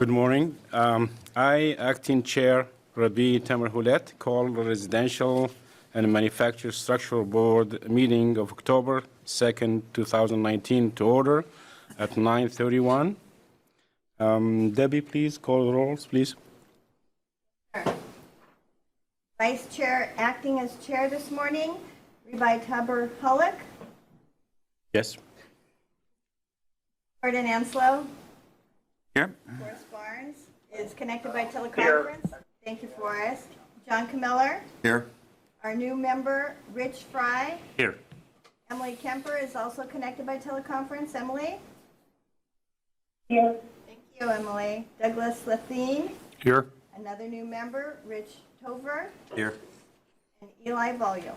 Good morning. I, Acting Chair Rabi Tamerhulet, call the Residential and Manufactured Structural Board meeting of October 2nd, 2019 to order at 9:31. Debbie, please call the rolls, please. Vice Chair acting as chair this morning, Rabbi Taber Hullock. Yes. Gordon Anslow. Here. Forrest Barnes is connected by teleconference. Here. Thank you, Forrest. John Camiller. Here. Our new member, Rich Fry. Here. Emily Kemper is also connected by teleconference. Emily? Here. Thank you, Emily. Douglas Lathine. Here. Another new member, Rich Tovar. Here. And Eli Volume.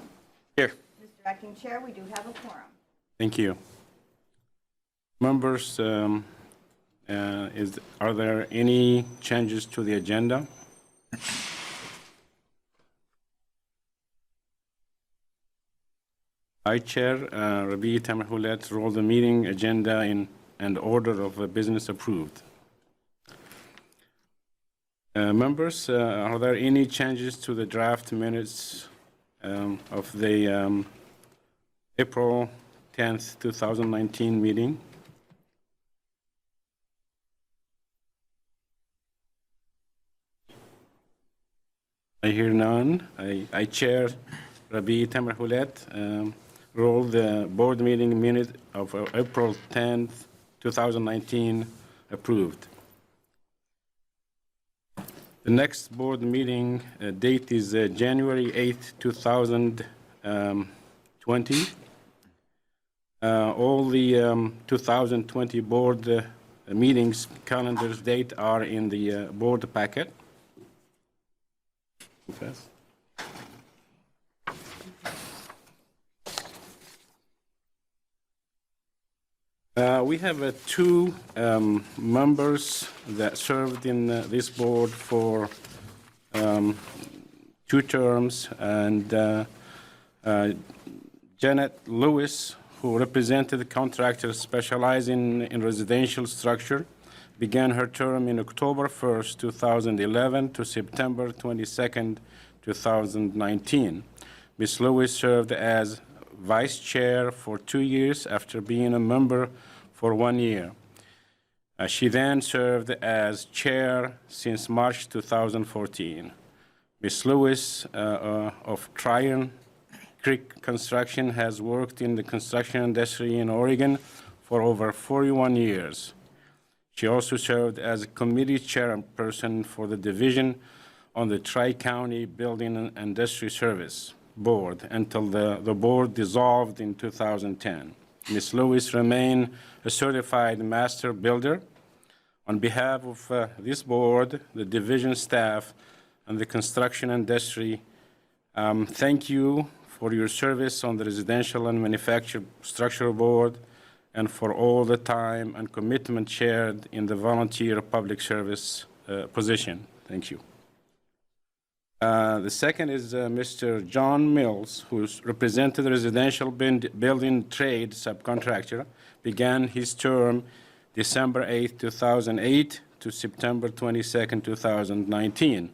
Here. Mr. Acting Chair, we do have a quorum. Thank you. Members, are there any changes to the agenda? I, Chair Rabi Tamerhulet, roll the meeting agenda and order of business approved. Members, are there any changes to the draft minutes of the April 10th, 2019 meeting? I hear none. I Chair Rabi Tamerhulet, roll the board meeting minute of April 10th, 2019 approved. The next board meeting date is January 8th, 2020. All the 2020 board meetings calendars date are in the board packet. Confess. We have two members that served in this board for 2 terms, and Janet Lewis, who represented the contractor specializing in residential structure, began her term in October 1st, 2011 to September 22nd, 2019. Ms. Lewis served as Vice Chair for 2 years after being a member for 1 year. She then served as Chair since March 2014. Ms. Lewis of Tryon Creek Construction has worked in the construction industry in Oregon for over 41 years. She also served as a committee chairperson for the Division on the Tri-County Building and Industry Service Board until the board dissolved in 2010. Ms. Lewis remained a certified master builder. On behalf of this board, the division staff, and the construction industry, thank you for your service on the Residential and Manufactured Structure Board and for all the time and commitment shared in the volunteer public service position. Thank you. The second is Mr. John Mills, who represented the residential building trade subcontractor, began his term December 8, 2008 to September 22, 2019.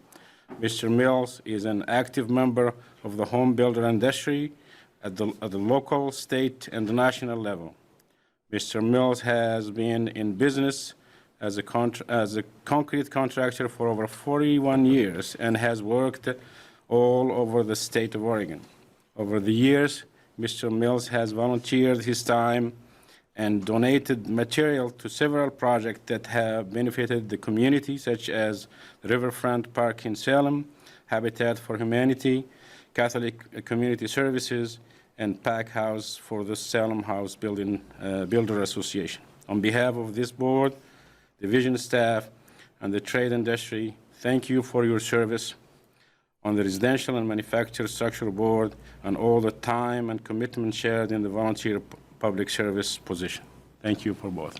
Mr. Mills is an active member of the home builder industry at the local, state, and national level. Mr. Mills has been in business as a concrete contractor for over 41 years and has worked all over the state of Oregon. Over the years, Mr. Mills has volunteered his time and donated material to several projects that have benefited the community, such as Riverfront Park in Salem, Habitat for Humanity, Catholic Community Services, and Pack House for the Salem House Builder Association. On behalf of this board, division staff, and the trade industry, thank you for your service on the Residential and Manufactured Structure Board and all the time and commitment shared in the volunteer public service position. Thank you for both.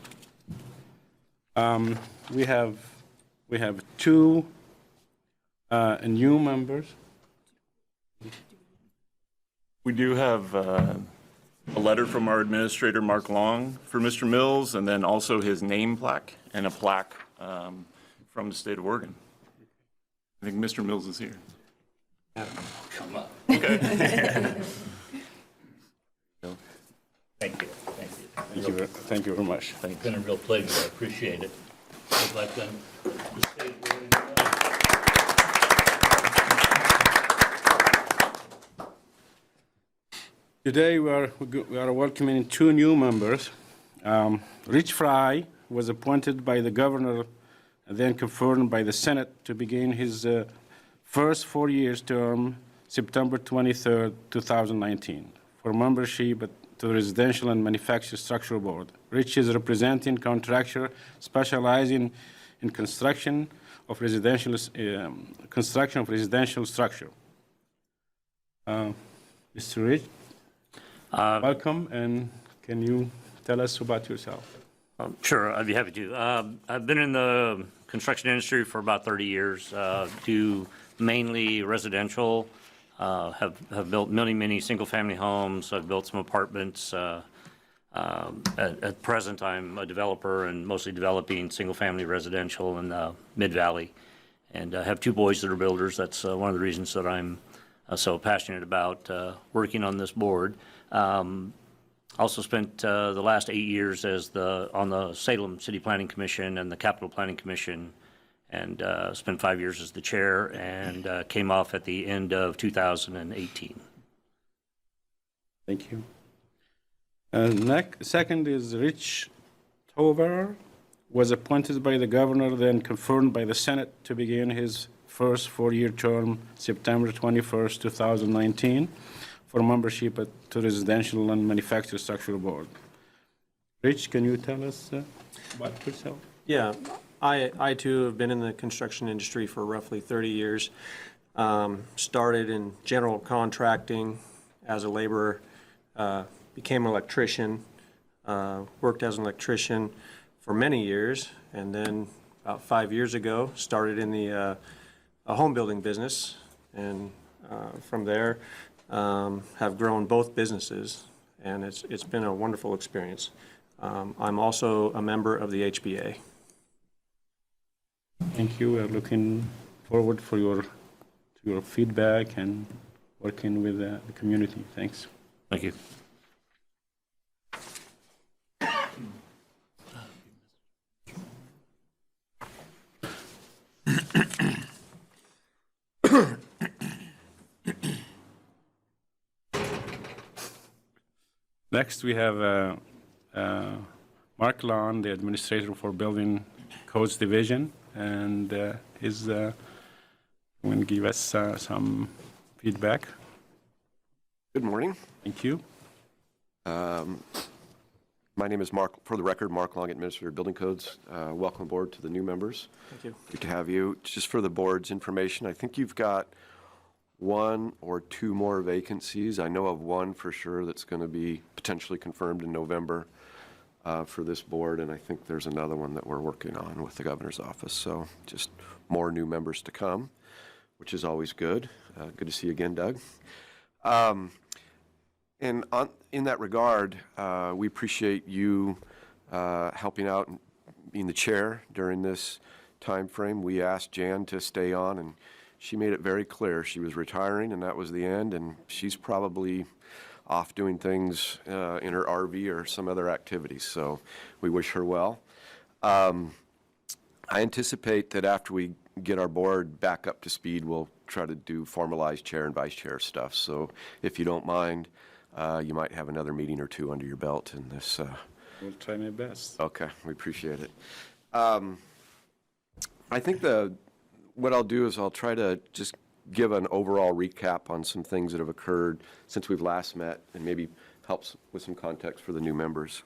We have 2 new members. We do have a letter from our administrator, Mark Long, for Mr. Mills, and then also his name plaque and a plaque from the state of Oregon. I think Mr. Mills is here. Come up. Okay. Thank you, thank you. Thank you very much. It's been a real pleasure, I appreciate it. I'd like them to stay where Today, we are welcoming two new members. Rich Fry was appointed by the governor and then confirmed by the Senate to begin his first 4-year term, September 23, 2019, for membership to the Residential and Manufactured Structure Board. Rich is representing contractor specializing in construction of residential structure. Mr. Rich, welcome, and can you tell us about yourself? Sure, I'd be happy to. I've been in the construction industry for about 30 years, do mainly residential, have built many single-family homes. I've built some apartments. At present, I'm a developer and mostly developing single-family residential in the Mid-Valley. And I have two boys that are builders. That's one of the reasons that I'm so passionate about working on this board. Also spent the last 8 years on the Salem City Planning Commission and the Capital Planning Commission, and spent 5 years as the chair, and came off at the end of 2018. Thank you. Second is Rich Tovar, was appointed by the governor, then confirmed by the Senate to begin his first 4-year term, September 21st, 2019, for membership to Residential and Manufactured Structure Board. Rich, can you tell us about yourself? Yeah, I too have been in the construction industry for roughly 30 years. Started in general contracting as a laborer, became an electrician, worked as an electrician for many years, and then about 5 years ago started in the a home building business, and from there have grown both businesses, and it's been a wonderful experience. I'm also a member of the HBA. Thank you. We're looking forward for your feedback and working with the community. Thanks. Thank you. Next, we have Mark Lawn, the Administrator for Building Codes Division, and he's going to give us some feedback. Good morning. Thank you. My name is Mark, for the record, Mark Long, Administrator of Building Codes. Welcome aboard to the new members. Thank you. Good to have you. Just for the board's information, I think you've got 1 or 2 more vacancies. I know of one for sure that's going to be potentially confirmed in November for this board, and I think there's another one that we're working on with the governor's office. So just more new members to come, which is always good. Good to see you again, Doug. And in that regard, we appreciate you helping out and being the chair during this time frame. We asked Jan to stay on, and she made it very clear she was retiring, and that was the end, and she's probably off doing things in her RV or some other activities, so we wish her well. I anticipate that after we get our board back up to speed, we'll try to do formalized chair and vice chair stuff, so if you don't mind, you might have another meeting or 2 under your belt in this. We'll try my best. Okay, we appreciate it. I think what I'll do is I'll try to just give an overall recap on some things that have occurred since we've last met, and maybe helps with some context for the new members.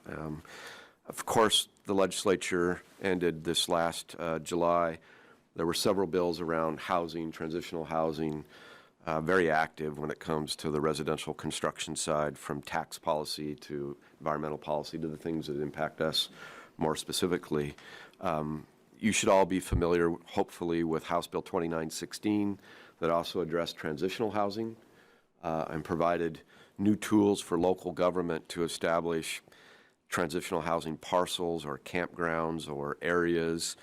Of course, the legislature ended this last July. There were several bills around housing, transitional housing, very active when it comes to the residential construction side, from tax policy to environmental policy to the things that impact us more specifically. You should all be familiar, hopefully, with House Bill 2916 that also addressed transitional housing and provided new tools for local government to establish transitional housing parcels or campgrounds or areas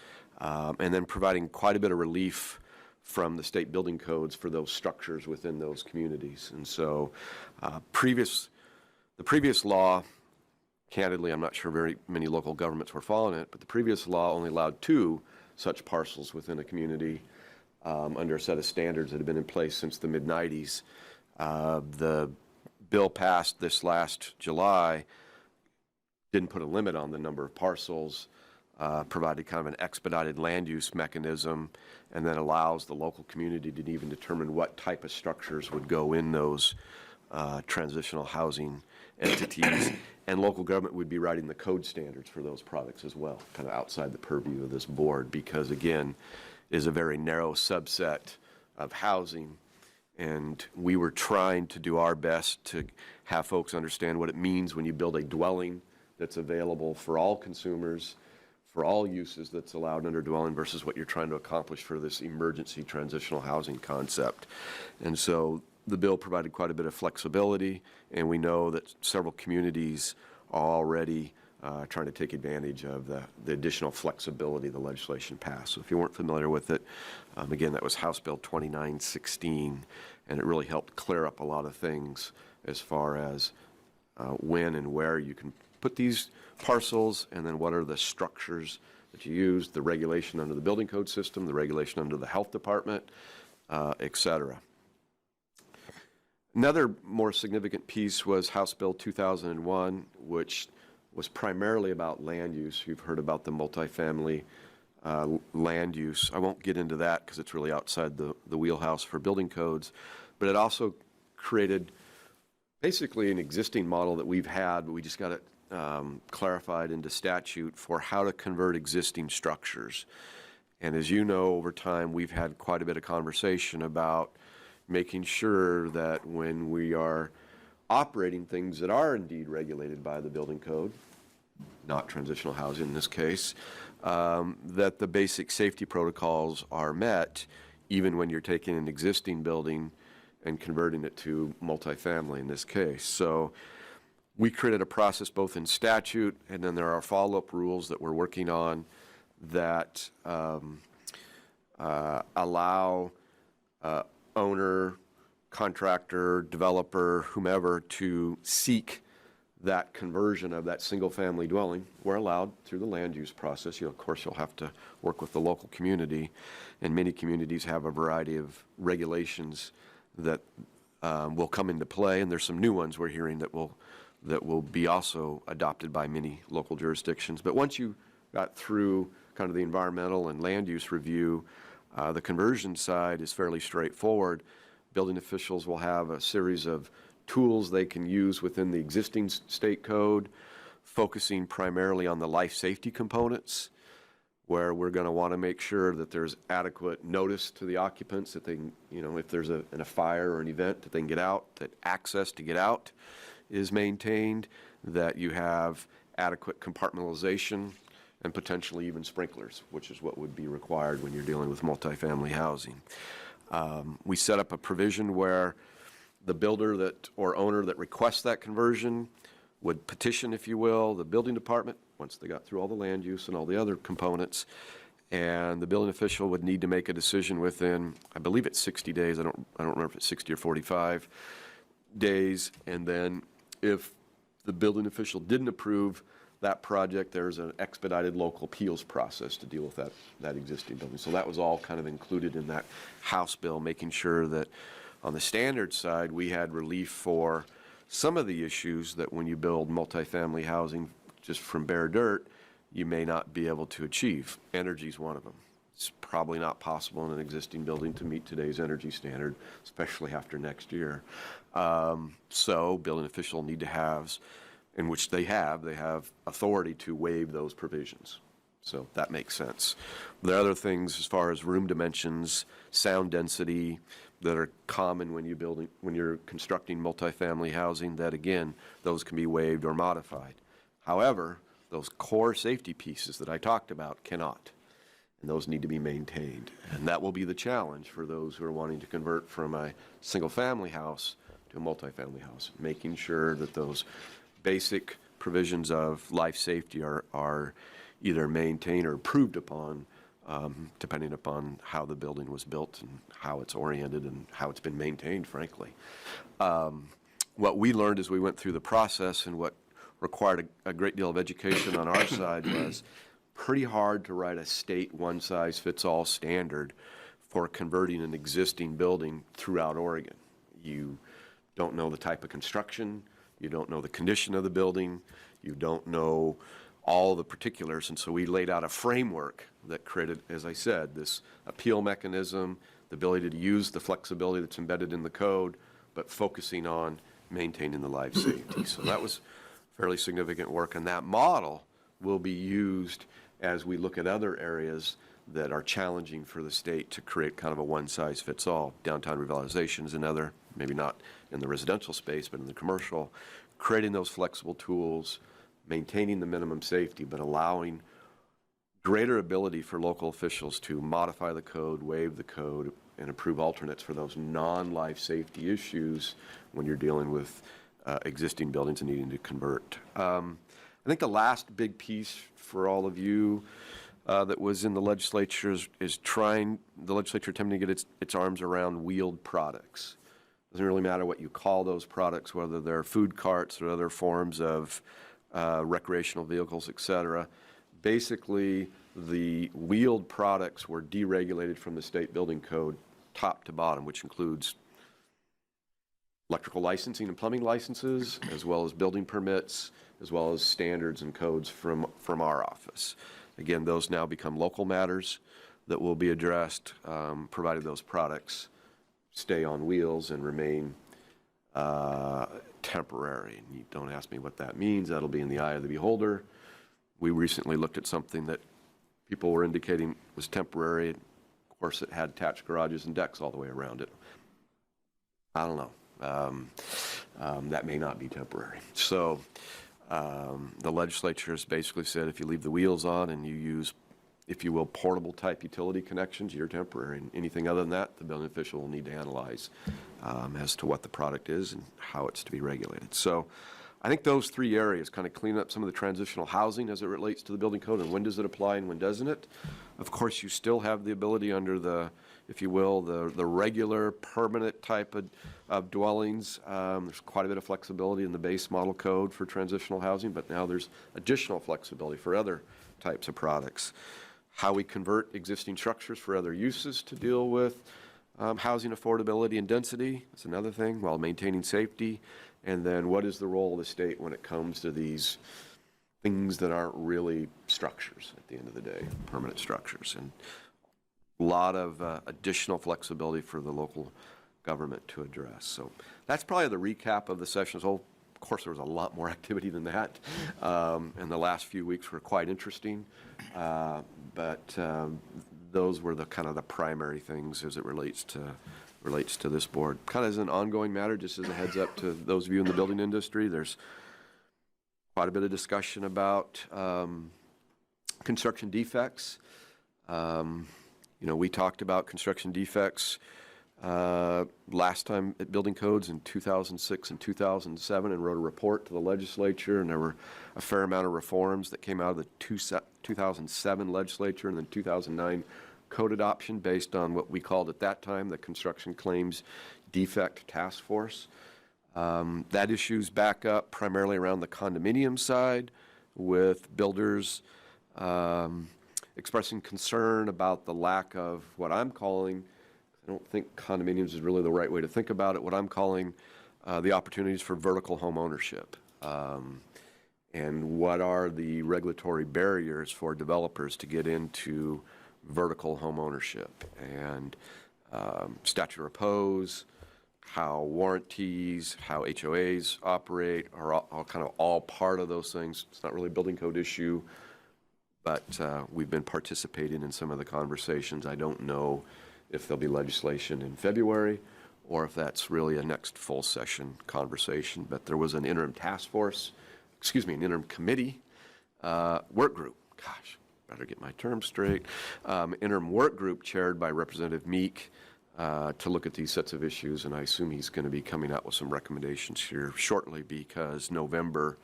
and then providing quite a bit of relief from the state building codes for those structures within those communities. And so the previous law, candidly, I'm not sure very many local governments were following it, but the previous law only allowed 2 such parcels within a community under a set of standards that have been in place since the mid-90s. The bill passed this last July didn't put a limit on the number of parcels, provided kind of an expedited land use mechanism, and then allows the local community to even determine what type of structures would go in those transitional housing entities. And local government would be writing the code standards for those products as well, kind of outside the purview of this board, because again, is a very narrow subset of housing. And we were trying to do our best to have folks understand what it means when you build a dwelling that's available for all consumers, for all uses that's allowed under dwelling, versus what you're trying to accomplish for this emergency transitional housing concept. And so the bill provided quite a bit of flexibility, and we know that several communities are already trying to take advantage of the additional flexibility the legislation passed. So if you weren't familiar with it, again, that was House Bill 2916, and it really helped clear up a lot of things as far as when and where you can put these parcels, and then what are the structures that you use, the regulation under the building code system, the regulation under the health department, et cetera. Another more significant piece was House Bill 2001, which was primarily about land use. You've heard about the multifamily land use. I won't get into that because it's really outside the wheelhouse for building codes, but it also created basically an existing model that we've had, but we just got it clarified into statute for how to convert existing structures. And as you know, over time, we've had quite a bit of conversation about making sure that when we are operating things that are indeed regulated by the building code, not transitional housing in this case, that the basic safety protocols are met, even when you're taking an existing building and converting it to multifamily in this case. So we created a process both in statute, and then there are follow-up rules that we're working on that allow owner, contractor, developer, whomever to seek that conversion of that single-family dwelling. We're allowed through the land use process. Of course, you'll have to work with the local community, and many communities have a variety of regulations that will come into play, and there's some new ones we're hearing that will be also adopted by many local jurisdictions. But once you got through kind of the environmental and land use review, the conversion side is fairly straightforward. Building officials will have a series of tools they can use within the existing state code, focusing primarily on the life safety components, where we're going to want to make sure that there's adequate notice to the occupants, that they, if there's a fire or an event, that they can get out, that access to get out is maintained, that you have adequate compartmentalization, and potentially even sprinklers, which is what would be required when you're dealing with multifamily housing. We set up a provision where the builder or owner that requests that conversion would petition, if you will, the building department once they got through all the land use and all the other components, and the building official would need to make a decision within, I believe it's 60 days. I don't remember if it's 60 or 45 days. And then if the building official didn't approve that project, there's an expedited local appeals process to deal with that existing building. So that was all kind of included in that House bill, making sure that on the standard side, we had relief for some of the issues that when you build multifamily housing just from bare dirt, you may not be able to achieve. Energy is one of them. It's probably not possible in an existing building to meet today's energy standard, especially after next year. So building officials need to have, in which they have authority to waive those provisions. So that makes sense. There are other things as far as room dimensions, sound density, that are common when you're constructing multifamily housing, that again, those can be waived or modified. However, those core safety pieces that I talked about cannot, and those need to be maintained. And that will be the challenge for those who are wanting to convert from a single-family house to a multifamily house, making sure that those basic provisions of life safety are either maintained or improved upon depending upon how the building was built and how it's oriented and how it's been maintained, frankly. What we learned as we went through the process, and what required a great deal of education on our side, was pretty hard to write a state one-size-fits-all standard for converting an existing building throughout Oregon. You don't know the type of construction, you don't know the condition of the building, you don't know all the particulars, and so we laid out a framework that created, as I said, this appeal mechanism, the ability to use the flexibility that's embedded in the code, but focusing on maintaining the life safety. So that was fairly significant work, and that model will be used as we look at other areas that are challenging for the state to create kind of a one-size-fits-all. Downtown revitalization is another, maybe not in the residential space, but in the commercial, creating those flexible tools, maintaining the minimum safety, but allowing greater ability for local officials to modify the code, waive the code, and approve alternates for those non-life safety issues when you're dealing with existing buildings and needing to convert. I think the last big piece for all of you that was in the legislature is the legislature attempting to get its arms around wheeled products. Doesn't really matter what you call those products, whether they're food carts or other forms of recreational vehicles, et cetera. Basically, the wheeled products were deregulated from the state building code top to bottom, which includes electrical licensing and plumbing licenses, as well as building permits, as well as standards and codes from our office. Again, those now become local matters that will be addressed, provided those products stay on wheels and remain temporary. And you don't ask me what that means. That'll be in the eye of the beholder. We recently looked at something that people were indicating was temporary. Of course, it had attached garages and decks all the way around it. I don't know. That may not be temporary. So the legislature has basically said if you leave the wheels on and you use, if you will, portable type utility connections, you're temporary. And anything other than that, the building official will need to analyze as to what the product is and how it's to be regulated. So I think those three areas kind of clean up some of the transitional housing as it relates to the building code and when does it apply and when doesn't it. Of course, you still have the ability under the, if you will, the regular permanent type of dwellings. There's quite a bit of flexibility in the base model code for transitional housing, but now there's additional flexibility for other types of products. How we convert existing structures for other uses to deal with housing affordability and density is another thing, while maintaining safety. And then what is the role of the state when it comes to these things that aren't really structures at the end of the day, permanent structures. And a lot of additional flexibility for the local government to address. So that's probably the recap of the session as a whole. Of course, there was a lot more activity than that. And the last few weeks were quite interesting. But those were the kind of the primary things as it relates to this board. Kind of as an ongoing matter, just as a heads up to those of you in the building industry, there's quite a bit of discussion about construction defects. We talked about construction defects last time at building codes in 2006 and 2007 and wrote a report to the legislature, and there were a fair amount of reforms that came out of the 2007 legislature and then 2009 code adoption based on what we called at that time the Construction Claims Defect Task Force. That issue's back up primarily around the condominium side, with builders expressing concern about the lack of what I'm calling, I don't think condominiums is really the right way to think about it, what I'm calling the opportunities for vertical home ownership. And what are the regulatory barriers for developers to get into vertical home ownership, and statute of repose, how warranties, how HOAs operate are all kind of all part of those things. It's not really a building code issue, but we've been participating in some of the conversations. I don't know if there'll be legislation in February or if that's really a next full session conversation, but there was an interim task force, an interim committee, work group, gosh, better get my terms straight, interim work group chaired by Representative Meek to look at these sets of issues, and I assume he's going to be coming out with some recommendations here shortly because November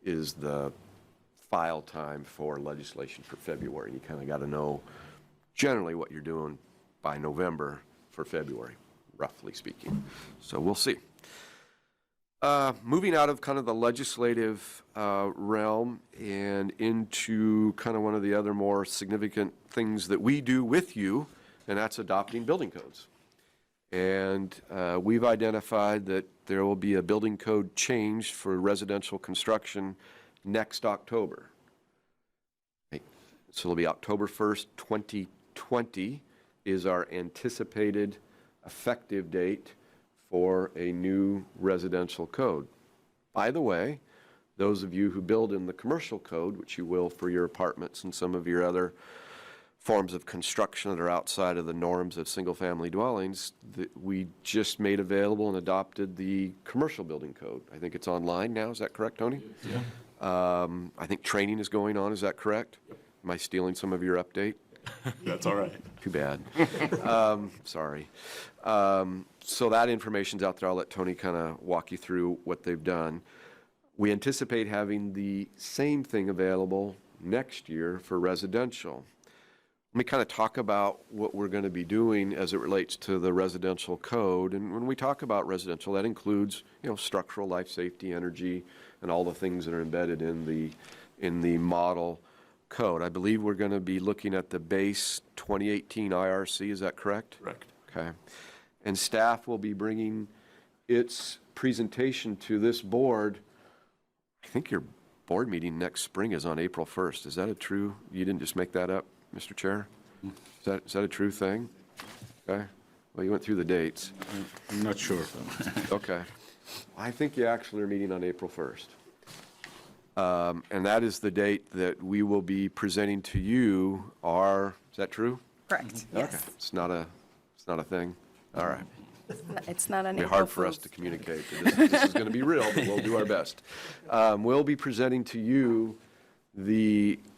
is the file time for legislation for February. You kind of got to know generally what you're doing by November for February, roughly speaking. So we'll see. Moving out of kind of the legislative realm and into kind of one of the other more significant things that we do with you, and that's adopting building codes. And we've identified that there will be a building code change for residential construction next October. So it'll be October 1st, 2020 is our anticipated effective date for a new residential code. By the way, those of you who build in the commercial code, which you will for your apartments and some of your other forms of construction that are outside of the norms of single-family dwellings, we just made available and adopted the commercial building code. I think it's online now. Is that correct, Tony? Yeah. I think training is going on. Is that correct? Yep. Am I stealing some of your update? That's all right. Too bad. Sorry. So that information's out there. I'll let Tony kind of walk you through what they've done. We anticipate having the same thing available next year for residential. Let me kind of talk about what we're going to be doing as it relates to the residential code. And when we talk about residential, that includes, structural, life safety, energy, and all the things that are embedded in the model code. I believe we're going to be looking at the base 2018 IRC. Is that correct? Correct. Okay. And staff will be bringing its presentation to this board. I think your board meeting next spring is on April 1st. Is that you didn't just make that up, Mr. Chair? Is that a true thing? Okay. Well, you went through the dates. I'm not sure. Okay. I think you actually are meeting on April 1st. And that is the date that we will be presenting to you is that true? Correct, yes. Okay. It's not a thing? All right. It's not an It'll be hard for us to communicate. This is going to be real, but we'll do our best. We'll be presenting to you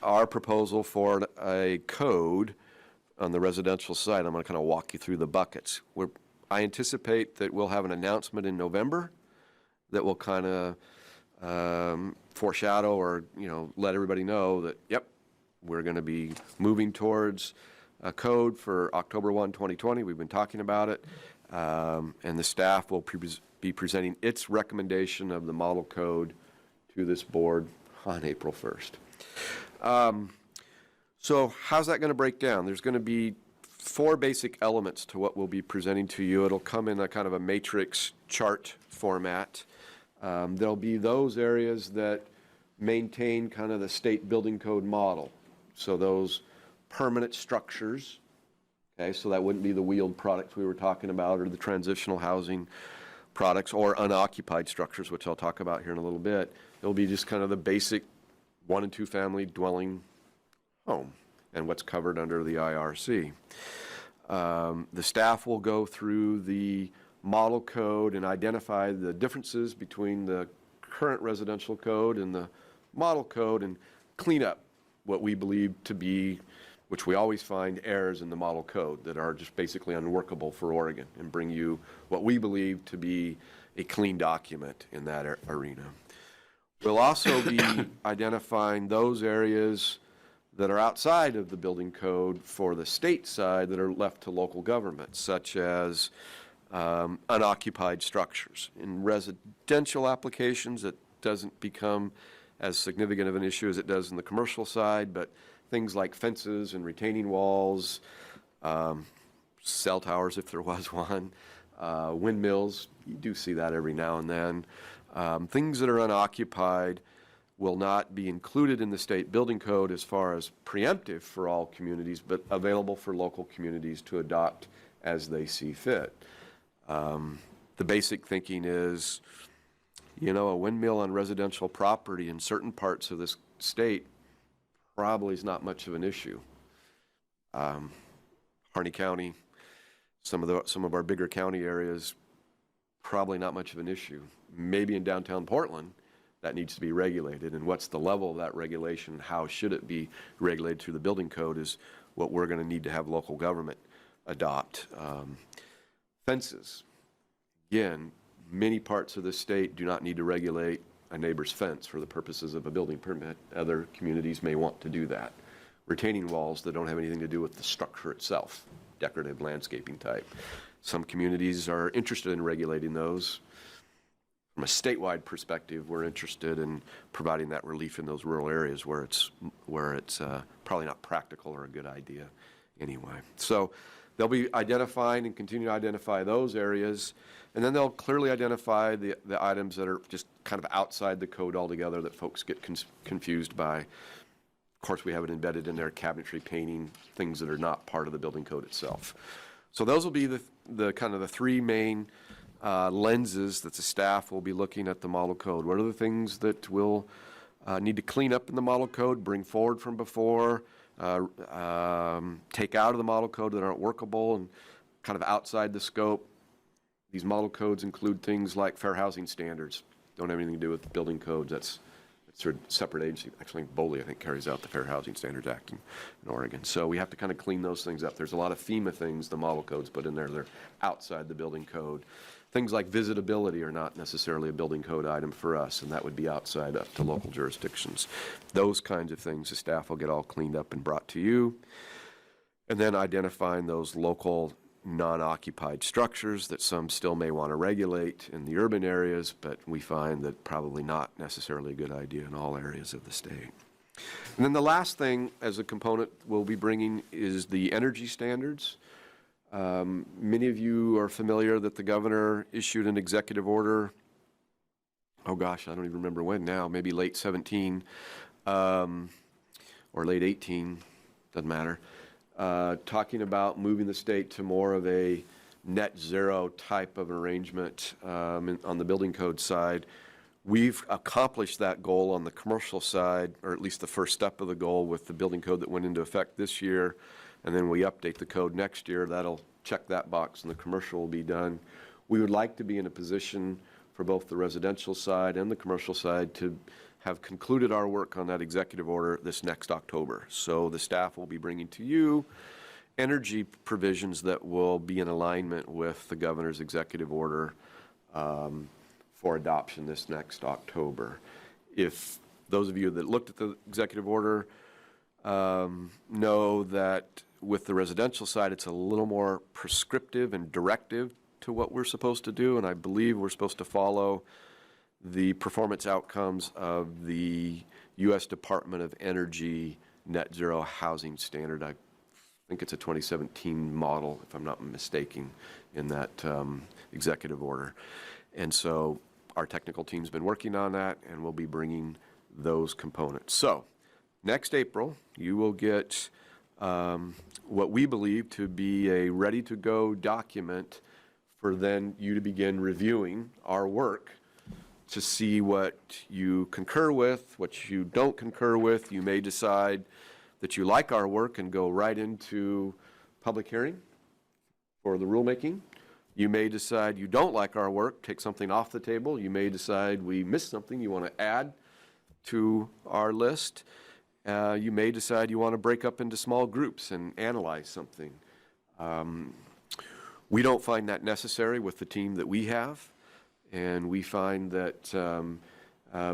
our proposal for a code on the residential side. I'm going to kind of walk you through the buckets. I anticipate that we'll have an announcement in November that will kind of foreshadow or let everybody know that, yep, we're going to be moving towards a code for October 1, 2020. We've been talking about it. And the staff will be presenting its recommendation of the model code to this board on April 1st. So how's that going to break down? There's going to be 4 basic elements to what we'll be presenting to you. It'll come in a kind of a matrix chart format. There'll be those areas that maintain kind of the state building code model. So those permanent structures, okay, so that wouldn't be the wheeled products we were talking about or the transitional housing products or unoccupied structures, which I'll talk about here in a little bit. It'll be just kind of the basic 1 and 2 family dwelling home and what's covered under the IRC. The staff will go through the model code and identify the differences between the current residential code and the model code and clean up what we believe to be, which we always find errors in the model code that are just basically unworkable for Oregon, and bring you what we believe to be a clean document in that arena. We'll also be identifying those areas that are outside of the building code for the state side that are left to local government, such as unoccupied structures. In residential applications, it doesn't become as significant of an issue as it does in the commercial side, but things like fences and retaining walls, cell towers if there was one, windmills, you do see that every now and then. Things that are unoccupied will not be included in the state building code as far as preemptive for all communities, but available for local communities to adopt as they see fit. The basic thinking is, a windmill on residential property in certain parts of this state probably is not much of an issue. Harney County, some of our bigger county areas, probably not much of an issue. Maybe in downtown Portland, that needs to be regulated. And what's the level of that regulation? How should it be regulated through the building code is what we're going to need to have local government adopt. Fences. Again, many parts of the state do not need to regulate a neighbor's fence for the purposes of a building permit. Other communities may want to do that. retaining walls that don't have anything to do with the structure itself, decorative landscaping type. Some communities are interested in regulating those. From a statewide perspective, we're interested in providing that relief in those rural areas where it's probably not practical or a good idea anyway. So they'll be identifying and continue to identify those areas, and then they'll clearly identify the items that are just kind of outside the code altogether that folks get confused by. Of course, we have it embedded in there, cabinetry, painting, things that are not part of the building code itself. So those will be the kind of the three main lenses that the staff will be looking at the model code. What are the things that we'll need to clean up in the model code, bring forward from before, take out of the model code that aren't workable and kind of outside the scope. These model codes include things like fair housing standards. Don't have anything to do with building codes. That's sort of separate agency. Actually, BOLI, I think, carries out the Fair Housing Standards Act in Oregon. So we have to kind of clean those things up. There's a lot of FEMA things the model codes put in there. They're outside the building code. Things like visitability are not necessarily a building code item for us, and that would be outside up to local jurisdictions. Those kinds of things, the staff will get all cleaned up and brought to you. And then identifying those local non-occupied structures that some still may want to regulate in the urban areas, but we find that probably not necessarily a good idea in all areas of the state. And then the last thing as a component we'll be bringing is the energy standards. Many of you are familiar that the governor issued an executive order, oh gosh, I don't even remember when now, maybe late 17 or late 18, doesn't matter, talking about moving the state to more of a net zero type of arrangement on the building code side. We've accomplished that goal on the commercial side, or at least the first step of the goal with the building code that went into effect this year. And then we update the code next year. That'll check that box and the commercial will be done. We would like to be in a position for both the residential side and the commercial side to have concluded our work on that executive order this next October. So the staff will be bringing to you energy provisions that will be in alignment with the governor's executive order for adoption this next October. If those of you that looked at the executive order know that with the residential side, it's a little more prescriptive and directive to what we're supposed to do, and I believe we're supposed to follow the performance outcomes of the U.S. Department of Energy Net Zero Housing Standard. I think it's a 2017 model, if I'm not mistaken, in that executive order. And so our technical team's been working on that, and we'll be bringing those components. So next April, you will get what we believe to be a ready-to-go document for then you to begin reviewing our work to see what you concur with, what you don't concur with. You may decide that you like our work and go right into public hearing for the rulemaking. You may decide you don't like our work, take something off the table. You may decide we missed something you want to add to our list. You may decide you want to break up into small groups and analyze something. We don't find that necessary with the team that we have, and we find that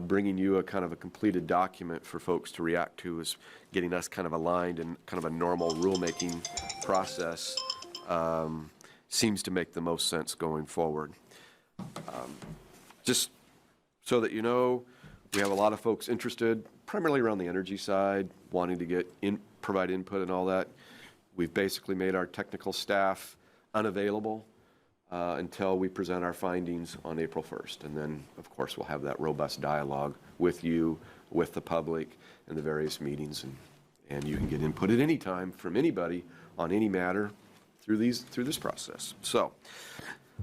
bringing you a kind of a completed document for folks to react to is getting us kind of aligned in kind of a normal rulemaking process seems to make the most sense going forward. Just so that you know, we have a lot of folks interested, primarily around the energy side, wanting to get provide input and all that. We've basically made our technical staff unavailable until we present our findings on April 1st. And then, of course, we'll have that robust dialogue with you, with the public, and the various meetings. And you can get input at any time from anybody on any matter through this process. So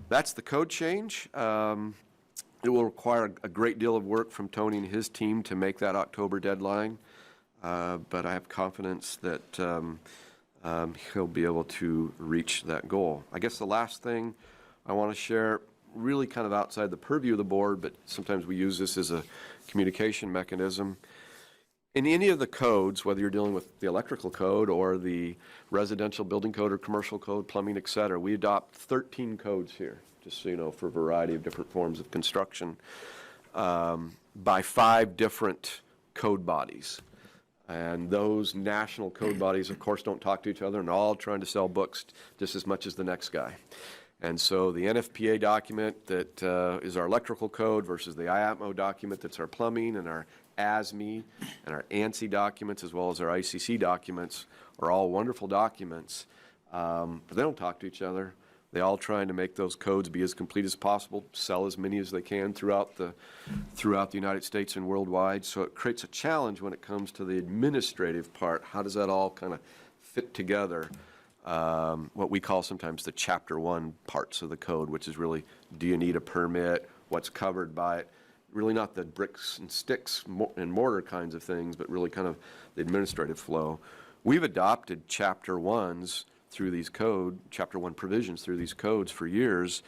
that's the code change. It will require a great deal of work from Tony and his team to make that October deadline, but I have confidence that he'll be able to reach that goal. I guess the last thing I want to share, really kind of outside the purview of the board, but sometimes we use this as a communication mechanism. In any of the codes, whether you're dealing with the electrical code or the residential building code or commercial code, plumbing, et cetera, we adopt 13 codes here, just so you know, for a variety of different forms of construction by 5 different code bodies. And those national code bodies, of course, don't talk to each other and are all trying to sell books just as much as the next guy. And so the NFPA document that is our electrical code versus the IAPMO document that's our plumbing, and our ASME and our ANSI documents, as well as our ICC documents, are all wonderful documents, but they don't talk to each other. They're all trying to make those codes be as complete as possible, sell as many as they can throughout the United States and worldwide. So it creates a challenge when it comes to the administrative part. How does that all kind of fit together? What we call sometimes the Chapter 1 parts of the code, which is really, do you need a permit? What's covered by it? Really not the bricks and sticks and mortar kinds of things, but really kind of the administrative flow. We've adopted Chapter 1s through these Chapter 1 provisions through these codes for years,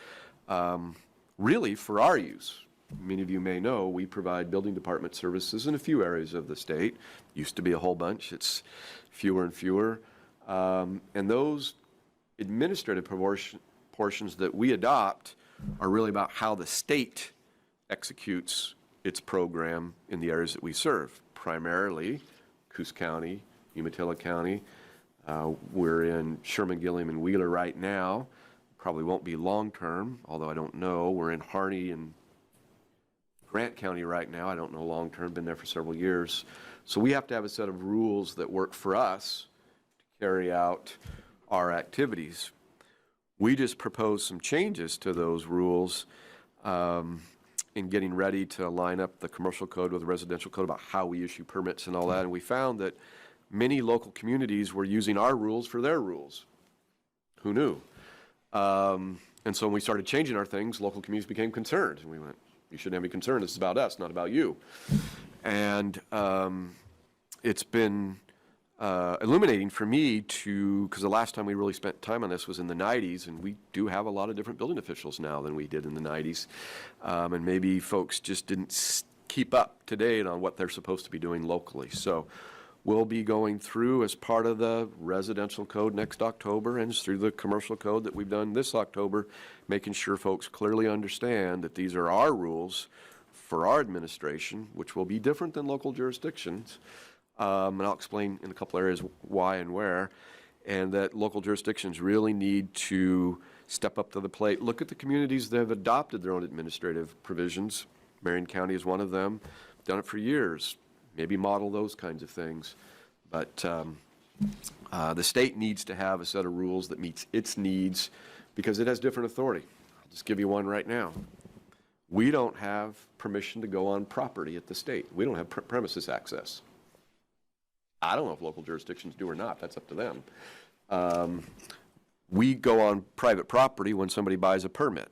really for our use. Many of you may know we provide building department services in a few areas of the state. Used to be a whole bunch. It's fewer and fewer. And those administrative portions that we adopt are really about how the state executes its program in the areas that we serve, primarily Coos County, Umatilla County. We're in Sherman, Gilliam, and Wheeler right now. Probably won't be long-term, although I don't know. We're in Harney and Grant County right now. I don't know long-term, been there for several years. So we have to have a set of rules that work for us to carry out our activities. We just proposed some changes to those rules in getting ready to line up the commercial code with the residential code about how we issue permits and all that. And we found that many local communities were using our rules for their rules. Who knew? And so when we started changing our things, local communities became concerned. And we went, you shouldn't have any concern. This is about us, not about you. And it's been illuminating for me because the last time we really spent time on this was in the 90s, and we do have a lot of different building officials now than we did in the 90s. And maybe folks just didn't keep up to date on what they're supposed to be doing locally. So we'll be going through as part of the residential code next October and through the commercial code that we've done this October, making sure folks clearly understand that these are our rules for our administration, which will be different than local jurisdictions. And I'll explain in a couple areas why and where, and that local jurisdictions really need to step up to the plate. Look at the communities that have adopted their own administrative provisions. Marion County is one of them, done it for years. Maybe model those kinds of things. But the state needs to have a set of rules that meets its needs because it has different authority. I'll just give you one right now. We don't have permission to go on property at the state. We don't have premises access. I don't know if local jurisdictions do or not. That's up to them. We go on private property when somebody buys a permit.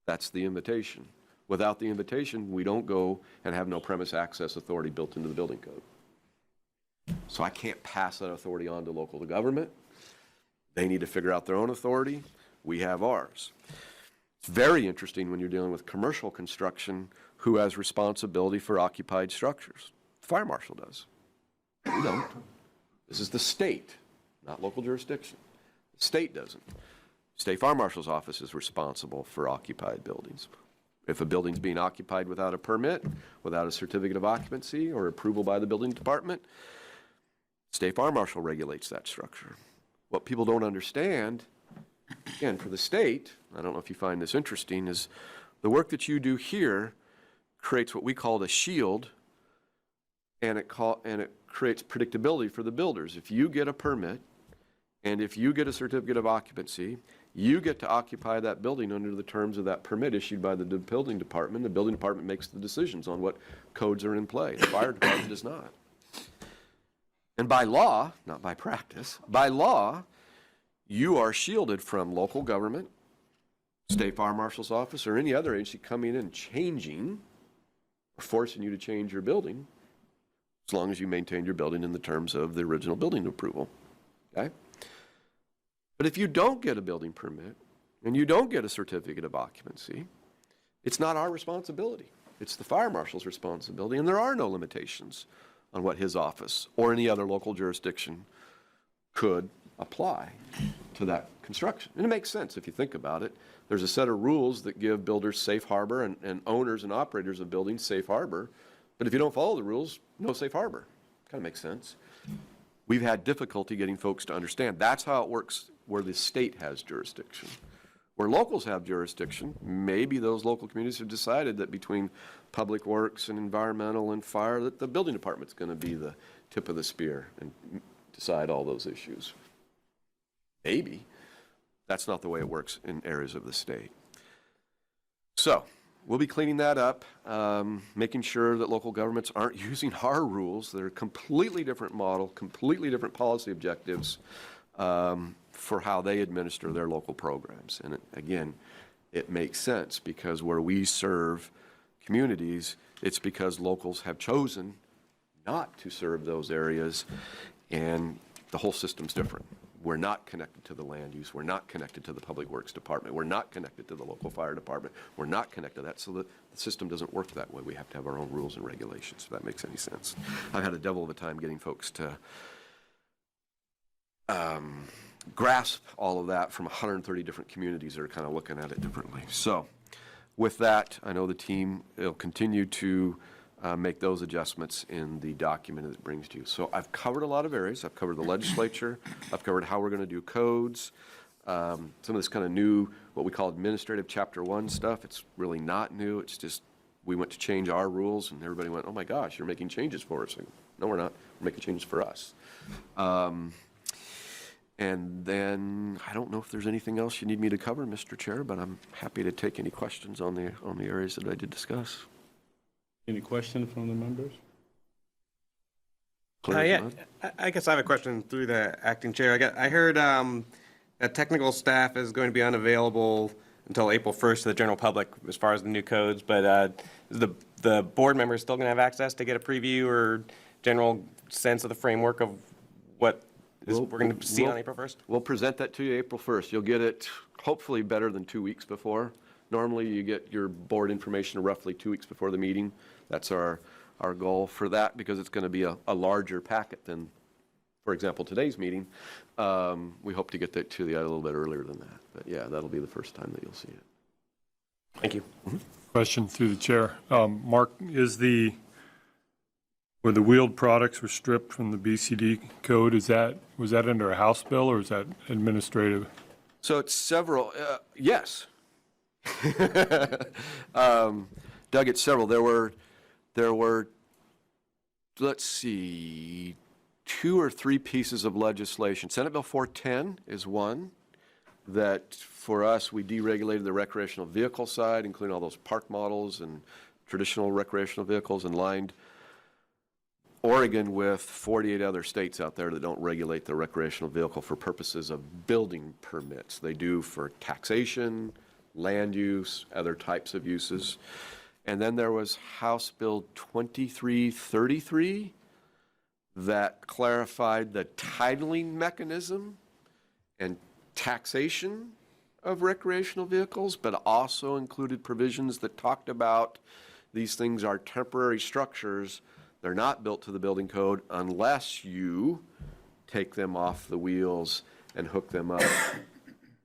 That's the invitation. Without the invitation, we don't go and have no premise access authority built into the building code. So I can't pass that authority on to local government. They need to figure out their own authority. We have ours. It's very interesting when you're dealing with commercial construction who has responsibility for occupied structures. The fire marshal does. We don't. This is the state, not local jurisdiction. The state doesn't. State fire marshal's office is responsible for occupied buildings. If a building's being occupied without a permit, without a certificate of occupancy or approval by the building department, state fire marshal regulates that structure. What people don't understand, again, for the state, I don't know if you find this interesting, is the work that you do here creates what we call a shield, and it creates predictability for the builders. If you get a permit and if you get a certificate of occupancy, you get to occupy that building under the terms of that permit issued by the building department. The building department makes the decisions on what codes are in play. The fire department does not. And by law, not by practice, by law, you are shielded from local government, state fire marshal's office, or any other agency coming in and changing or forcing you to change your building, as long as you maintain your building in the terms of the original building approval. Okay? But if you don't get a building permit and you don't get a certificate of occupancy, it's not our responsibility. It's the fire marshal's responsibility, and there are no limitations on what his office or any other local jurisdiction could apply to that construction. And it makes sense if you think about it. There's a set of rules that give builders safe harbor and owners and operators of buildings safe harbor, but if you don't follow the rules, no safe harbor. Kind of makes sense. We've had difficulty getting folks to understand. That's how it works where the state has jurisdiction. Where locals have jurisdiction, maybe those local communities have decided that between public works and environmental and fire, that the building department's going to be the tip of the spear and decide all those issues. Maybe. That's not the way it works in areas of the state. So we'll be cleaning that up, making sure that local governments aren't using our rules. They're a completely different model, completely different policy objectives for how they administer their local programs. And again, it makes sense because where we serve communities, it's because locals have chosen not to serve those areas, and the whole system's different. We're not connected to the land use. We're not connected to the public works department. We're not connected to the local fire department. We're not connected to that. So the system doesn't work that way. We have to have our own rules and regulations, if that makes any sense. I've had a devil of a time getting folks to grasp all of that from 130 different communities that are kind of looking at it differently. So with that, I know the team will continue to make those adjustments in the document that it brings to you. So I've covered a lot of areas. I've covered the legislature. I've covered how we're going to do codes. Some of this kind of new, what we call administrative chapter 1 stuff. It's really not new. It's just we went to change our rules and everybody went, oh my gosh, you're making changes for us. No, we're not. We're making changes for us. And then I don't know if there's anything else you need me to cover, Mr. Chair, but I'm happy to take any questions on the areas that I did discuss. Any question from the members? Yeah, I guess I have a question through the acting chair. I heard that technical staff is going to be unavailable until April 1st to the general public as far as the new codes, but is the board members still going to have access to get a preview or general sense of the framework of what we're going to see on April 1st? We'll present that to you April 1st. You'll get it hopefully better than 2 weeks before. Normally, you get your board information roughly 2 weeks before the meeting. That's our goal for that because it's going to be a larger packet than, for example, today's meeting. We hope to get that to you a little bit earlier than that. But yeah, that'll be the first time that you'll see it. Thank you. Question through the chair. Mark, where the wheeled products were stripped from the BCD code, was that under a House bill or is that administrative? So it's several, yes. Doug, it's several. There were, let's see, 2 or 3 pieces of legislation. Senate Bill 410 is one that, for us, we deregulated the recreational vehicle side, including all those park models and traditional recreational vehicles, and lined Oregon with 48 other states out there that don't regulate the recreational vehicle for purposes of building permits. They do for taxation, land use, other types of uses. And then there was House Bill 2333 that clarified the titling mechanism and taxation of recreational vehicles, but also included provisions that talked about these things are temporary structures. They're not built to the building code unless you take them off the wheels and hook them up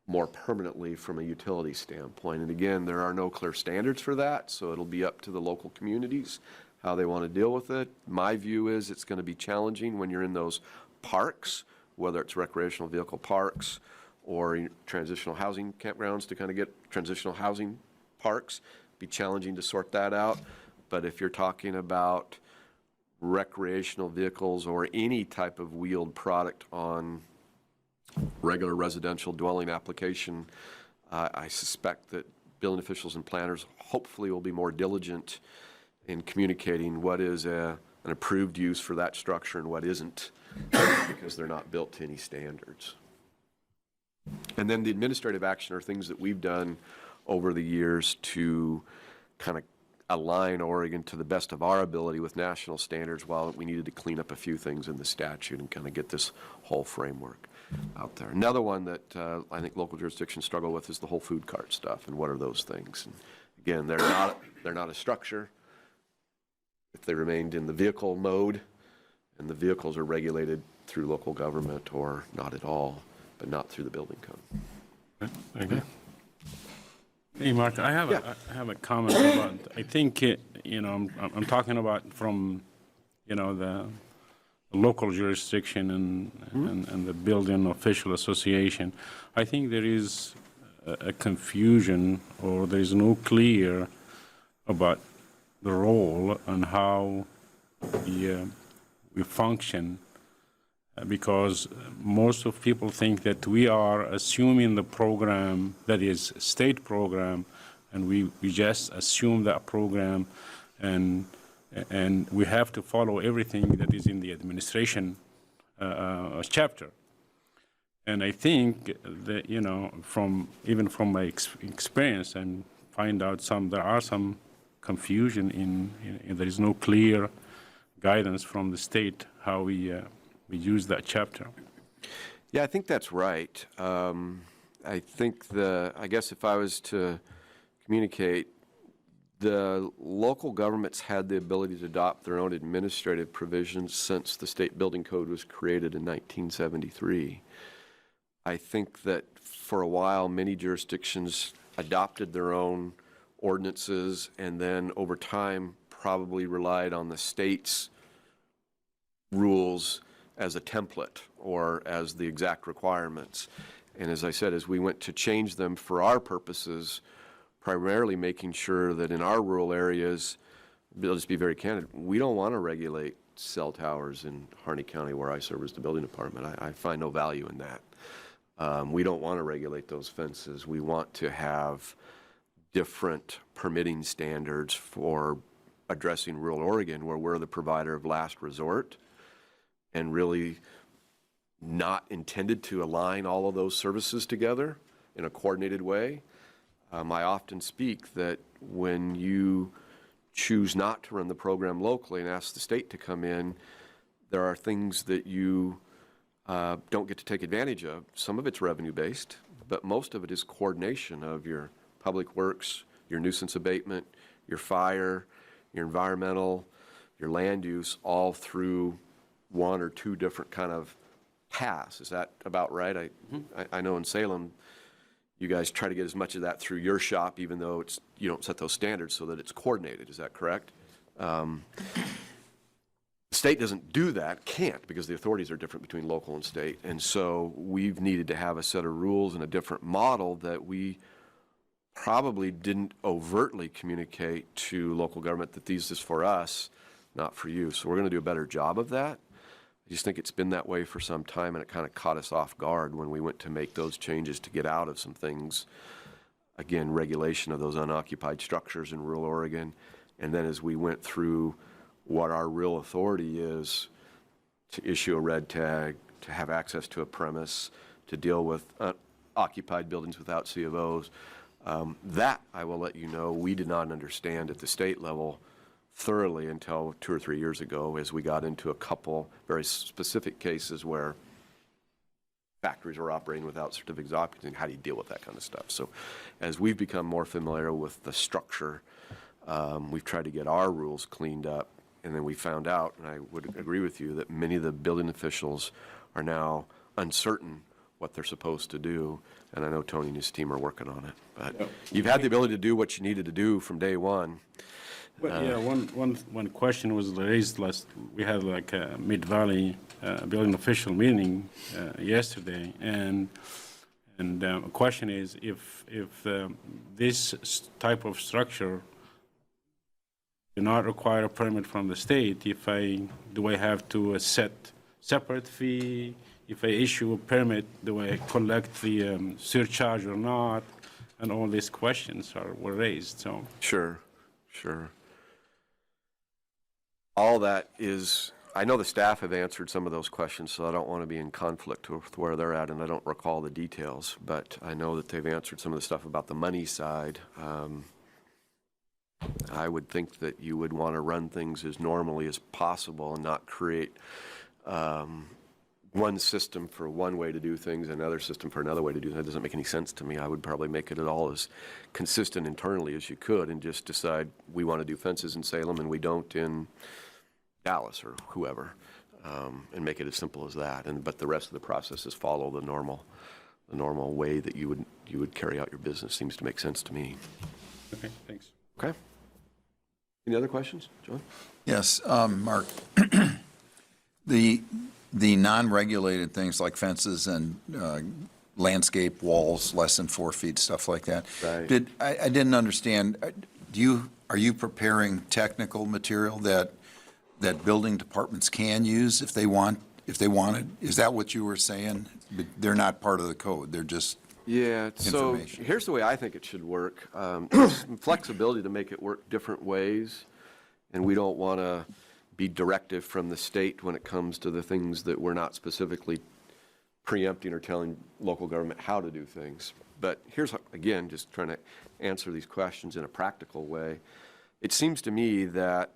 more permanently from a utility standpoint. And again, there are no clear standards for that, so it'll be up to the local communities how they want to deal with it. My view is it's going to be challenging when you're in those parks, whether it's recreational vehicle parks or transitional housing campgrounds to kind of get transitional housing parks. Be challenging to sort that out. But if you're talking about recreational vehicles or any type of wheeled product on regular residential dwelling application, I suspect that building officials and planners hopefully will be more diligent in communicating what is an approved use for that structure and what isn't, because they're not built to any standards. And then the administrative action are things that we've done over the years to kind of align Oregon to the best of our ability with national standards, while we needed to clean up a few things in the statute and kind of get this whole framework out there. Another one that I think local jurisdictions struggle with is the whole food cart stuff and what are those things. And again, they're not a structure. If they remained in the vehicle mode, and the vehicles are regulated through local government or not at all, but not through the building code. Okay. Hey, Mark, I have a comment about, I think, I'm talking about from, the local jurisdiction and the building official association. I think there is a confusion, or there is no clear about the role and how we function, because most of people think that we are assuming the program that is a state program, and we just assume that program, and we have to follow everything that is in the administration chapter. And I think that, you know, even from my experience, and find out there are some confusion in there is no clear guidance from the state how we use that chapter. Yeah, I think that's right. I think I guess if I was to communicate, the local governments had the ability to adopt their own administrative provisions since the state building code was created in 1973. I think that for a while, many jurisdictions adopted their own ordinances, and then over time probably relied on the state's rules as a template or as the exact requirements. And as I said, as we went to change them for our purposes, primarily making sure that in our rural areas, I'll just be very candid, we don't want to regulate cell towers in Harney County where I serve as the building department. I find no value in that. We don't want to regulate those fences. We want to have different permitting standards for addressing rural Oregon, where we're the provider of last resort and really not intended to align all of those services together in a coordinated way. I often speak that when you choose not to run the program locally and ask the state to come in, there are things that you don't get to take advantage of. Some of it's revenue-based, but most of it is coordination of your public works, your nuisance abatement, your fire, your environmental, your land use, all through one or two different kind of paths. Is that about right? I know in Salem, you guys try to get as much of that through your shop, even though you don't set those standards so that it's coordinated. Is that correct? The state doesn't do that, can't, because the authorities are different between local and state. And so we've needed to have a set of rules and a different model that we probably didn't overtly communicate to local government that this is for us, not for you. So we're going to do a better job of that. I just think it's been that way for some time, and it kind of caught us off guard when we went to make those changes to get out of some things. Again, regulation of those unoccupied structures in rural Oregon. And then as we went through what our real authority is to issue a red tag, to have access to a premise, to deal with occupied buildings without C of Os, that, I will let you know, we did not understand at the state level thoroughly until 2 or 3 years ago, as we got into a couple very specific cases where factories were operating without certificates of occupancy, and how do you deal with that kind of stuff. So as we've become more familiar with the structure, we've tried to get our rules cleaned up, and then we found out, and I would agree with you, that many of the building officials are now uncertain what they're supposed to do, and I know Tony and his team are working on it. But you've had the ability to do what you needed to do from day one. Well, yeah, one question was raised we had like a Mid-Valley building official meeting yesterday, and the question is if this type of structure do not require a permit from the state, do I have to set separate fee? If I issue a permit, do I collect the surcharge or not? And all these questions were raised. So Sure. All that is, I know the staff have answered some of those questions, so I don't want to be in conflict with where they're at, and I don't recall the details, but I know that they've answered some of the stuff about the money side. I would think that you would want to run things as normally as possible and not create one system for one way to do things and another system for another way to do things. That doesn't make any sense to me. I would probably make it all as consistent internally as you could and just decide we want to do fences in Salem and we don't in Dallas or whoever, and make it as simple as that. But the rest of the processes follow the normal way that you would carry out your business. Seems to make sense to me. okay, thanks. Okay. Any other questions, John? Yes, Mark. The non-regulated things like fences and landscape walls, less than 4 feet, stuff like that. Right. I didn't understand, are you preparing technical material that building departments can use if they wanted? Is that what you were saying? They're not part of the code, they're just Yeah, so information. here's the way I think it should work. There's some flexibility to make it work different ways, and we don't want to be directive from the state when it comes to the things that we're not specifically preempting or telling local government how to do things. But here's, again, just trying to answer these questions in a practical way. It seems to me that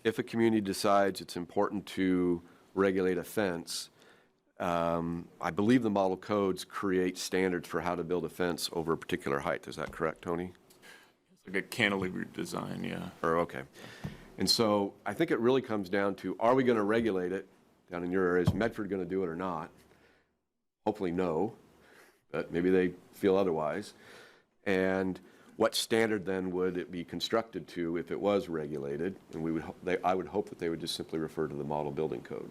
if a community decides it's important to regulate a fence, I believe the model codes create standards for how to build a fence over a particular height. Is that correct, Tony? Like a cantilever design, yeah. Okay. And so I think it really comes down to, are we going to regulate it down in your area? Is Medford going to do it or not? Hopefully no, but maybe they feel otherwise. And what standard then would it be constructed to if it was regulated? And I would hope that they would just simply refer to the model building code.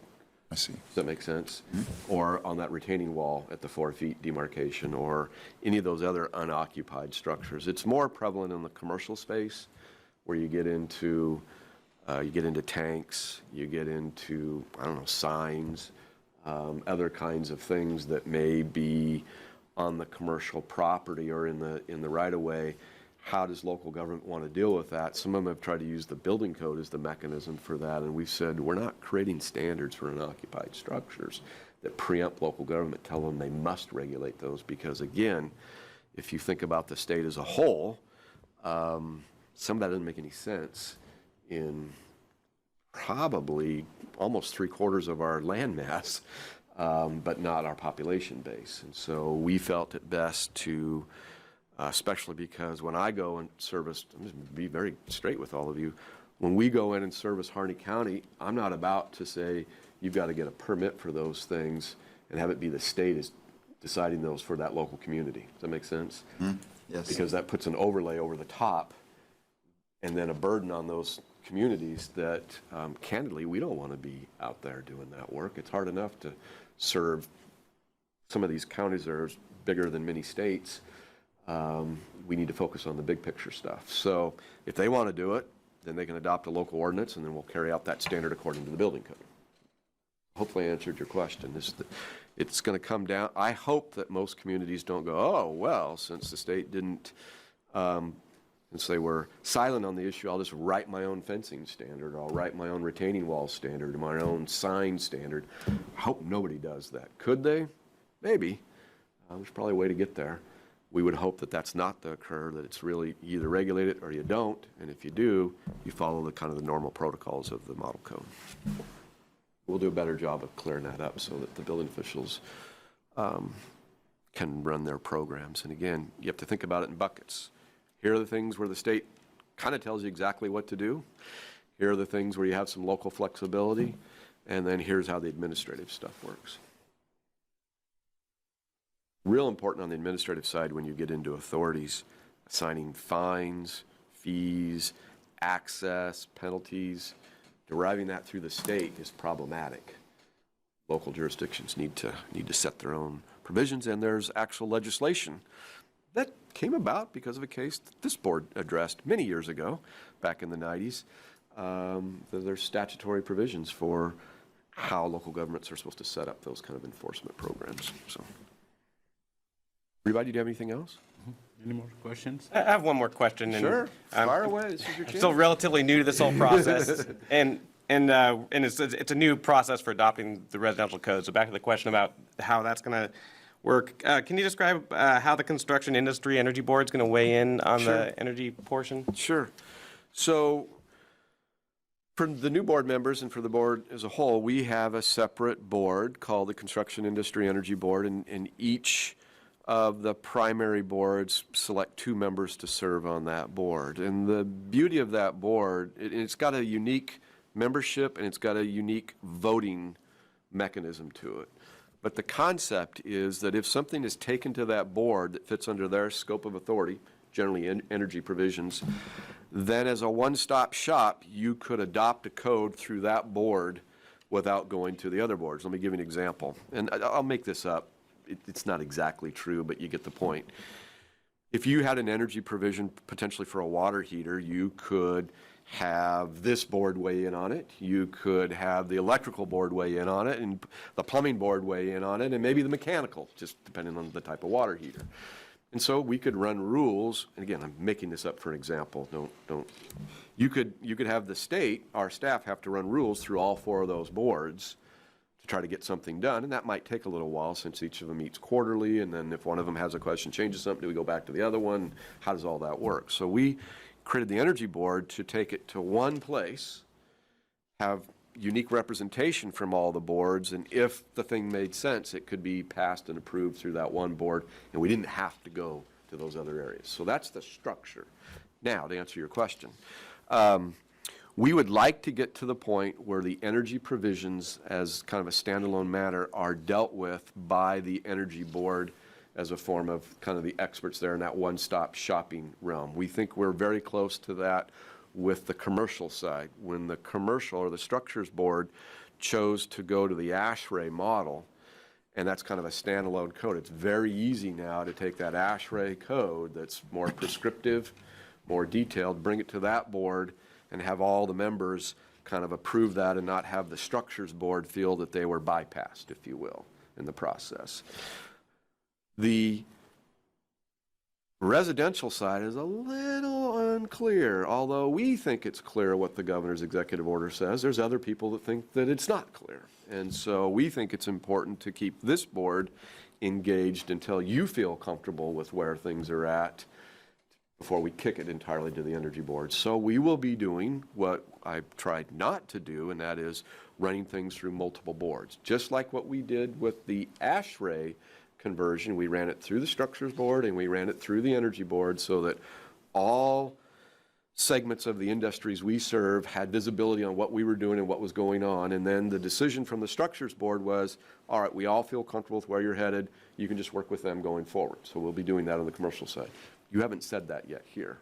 I see. Does that make sense? Or on that retaining wall at the 4 feet demarcation, or any of those other unoccupied structures. It's more prevalent in the commercial space where you get into tanks, you get into, I don't know, signs, other kinds of things that may be on the commercial property or in the right of way. How does local government want to deal with that? Some of them have tried to use the building code as the mechanism for that, and we've said we're not creating standards for unoccupied structures that preempt local government, tell them they must regulate those, because again, if you think about the state as a whole, some of that doesn't make any sense in probably almost 3/4 of our land mass, but not our population base. And so we felt it best to, especially because when I go and service, I'm just going to be very straight with all of you, when we go in and service Harney County, I'm not about to say you've got to get a permit for those things and have it be the state is deciding those for that local community. Does that make sense? Yes. Because that puts an overlay over the top and then a burden on those communities that, candidly, we don't want to be out there doing that work. It's hard enough to serve some of these counties that are bigger than many states. We need to focus on the big picture stuff. So if they want to do it, then they can adopt a local ordinance, and then we'll carry out that standard according to the building code. Hopefully I answered your question. It's going to come down, I hope that most communities don't go, oh, well, since the state didn't, since they were silent on the issue, I'll just write my own fencing standard, or I'll write my own retaining wall standard, or my own sign standard. I hope nobody does that. Could they? Maybe. There's probably a way to get there. We would hope that that's not to occur, that it's really you either regulate it or you don't, and if you do, you follow the kind of the normal protocols of the model code. We'll do a better job of clearing that up so that the building officials can run their programs. And again, you have to think about it in buckets. Here are the things where the state kind of tells you exactly what to do. Here are the things where you have some local flexibility, and then here's how the administrative stuff works. Real important on the administrative side when you get into authorities, assigning fines, fees, access, penalties, deriving that through the state is problematic. Local jurisdictions need to set their own provisions, and there's actual legislation that came about because of a case that this board addressed many years ago, back in the 90s. There's statutory provisions for how local governments are supposed to set up those kind of enforcement programs. So, everybody, do you have anything else? Any more questions? I have one more question. Sure, fire away. This is your I'm chance. still relatively new to this whole process, and it's a new process for adopting the residential code. So back to the question about how that's going to work. Can you describe how the Construction Industry Energy Board is going to weigh in on the energy portion? Sure. So for the new board members and for the board as a whole, we have a separate board called the Construction Industry Energy Board, and each of the primary boards select 2 members to serve on that board. And the beauty of that board, it's got a unique membership and it's got a unique voting mechanism to it. But the concept is that if something is taken to that board that fits under their scope of authority, generally energy provisions, then as a one-stop shop, you could adopt a code through that board without going to the other boards. Let me give you an example, and I'll make this up. It's not exactly true, but you get the point. If you had an energy provision potentially for a water heater, you could have this board weigh in on it. You could have the electrical board weigh in on it, and the plumbing board weigh in on it, and maybe the mechanical, just depending on the type of water heater. And so we could run rules, and again, I'm making this up for an example. You could have the state, our staff, have to run rules through all 4 of those boards to try to get something done, and that might take a little while since each of them meets quarterly, and then if one of them has a question, changes something, do we go back to the other one? How does all that work? So we created the Energy Board to take it to one place, have unique representation from all the boards, and if the thing made sense, it could be passed and approved through that one board, and we didn't have to go to those other areas. So that's the structure. Now, to answer your question, we would like to get to the point where the energy provisions as kind of a standalone matter are dealt with by the Energy Board as a form of kind of the experts there in that one-stop shopping realm. We think we're very close to that with the commercial side. When the commercial or the structures board chose to go to the ASHRAE model, and that's kind of a standalone code, it's very easy now to take that ASHRAE code that's more prescriptive, more detailed, bring it to that board and have all the members kind of approve that and not have the structures board feel that they were bypassed, if you will, in the process. The residential side is a little unclear, although we think it's clear what the governor's executive order says. There's other people that think that it's not clear. And so we think it's important to keep this board engaged until you feel comfortable with where things are at before we kick it entirely to the Energy Board. So we will be doing what I've tried not to do, and that is running things through multiple boards. Just like what we did with the ASHRAE conversion, we ran it through the Structures Board and we ran it through the Energy Board so that all segments of the industries we serve had visibility on what we were doing and what was going on. And then the decision from the Structures Board was, all right, we all feel comfortable with where you're headed. You can just work with them going forward. So we'll be doing that on the commercial side. You haven't said that yet here.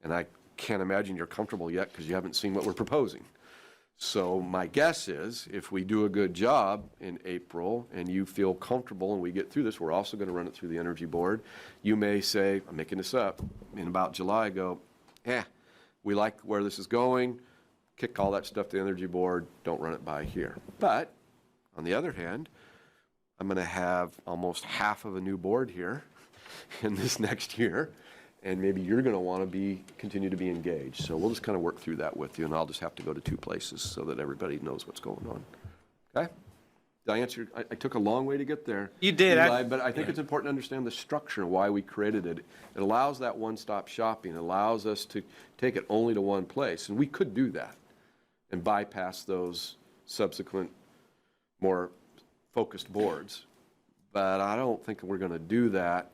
And I can't imagine you're comfortable yet because you haven't seen what we're proposing. So my guess is if we do a good job in April and you feel comfortable and we get through this, we're also going to run it through the Energy Board. You may say, I'm making this up, in about July, go, we like where this is going, kick all that stuff to the Energy Board, don't run it by here. But on the other hand, I'm going to have almost half of a new board here in this next year, and maybe you're going to want to continue to be engaged. So we'll just kind of work through that with you, and I'll just have to go to 2 places so that everybody knows what's going on. Okay? Did I answer? I took a long way to get there. You did. Eli, but I think it's important to understand the structure and why we created it. It allows that one-stop shopping. It allows us to take it only to one place, and we could do that and bypass those subsequent, more focused boards. But I don't think we're going to do that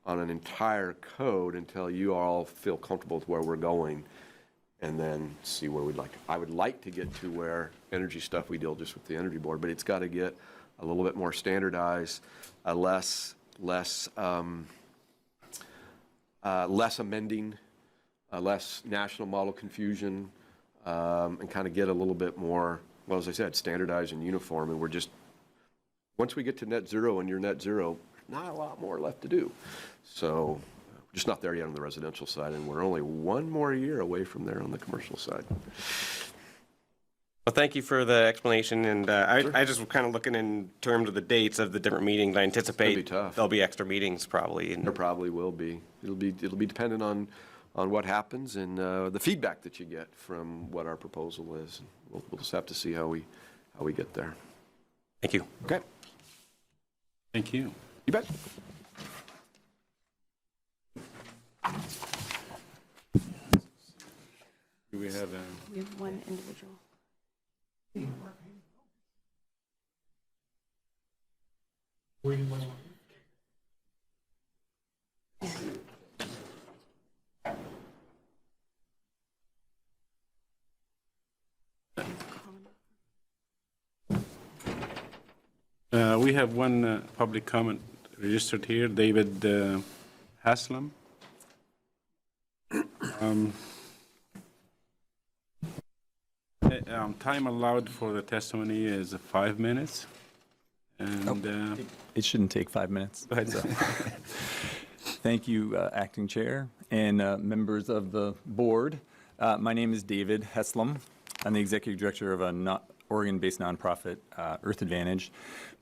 on an entire code until you all feel comfortable with where we're going and then see where we'd like. I would like to get to where energy stuff we deal just with the Energy Board, but it's got to get a little bit more standardized, less amending, less national model confusion, and kind of get a little bit more, well, as I said, standardized and uniform. And we're just, once we get to net zero and you're net zero, not a lot more left to do. So we're just not there yet on the residential side, and we're only 1 more year away from there on the commercial side. Well, thank you for the explanation, and I just was kind of looking in terms of the dates of the different meetings. I anticipate there'll be extra meetings probably. There probably will be. It'll be dependent on what happens and the feedback that you get from what our proposal is. We'll just have to see how we get there. Thank you. Okay. Thank you. You bet. Do we have We have one individual. we have one public comment registered here, David Heslam. Time allowed for the testimony is 5 minutes. And It shouldn't take 5 minutes. go ahead. Thank you, Acting Chair and members of the board. My name is David Heslam. I'm the Executive Director of a Oregon-based nonprofit, Earth Advantage.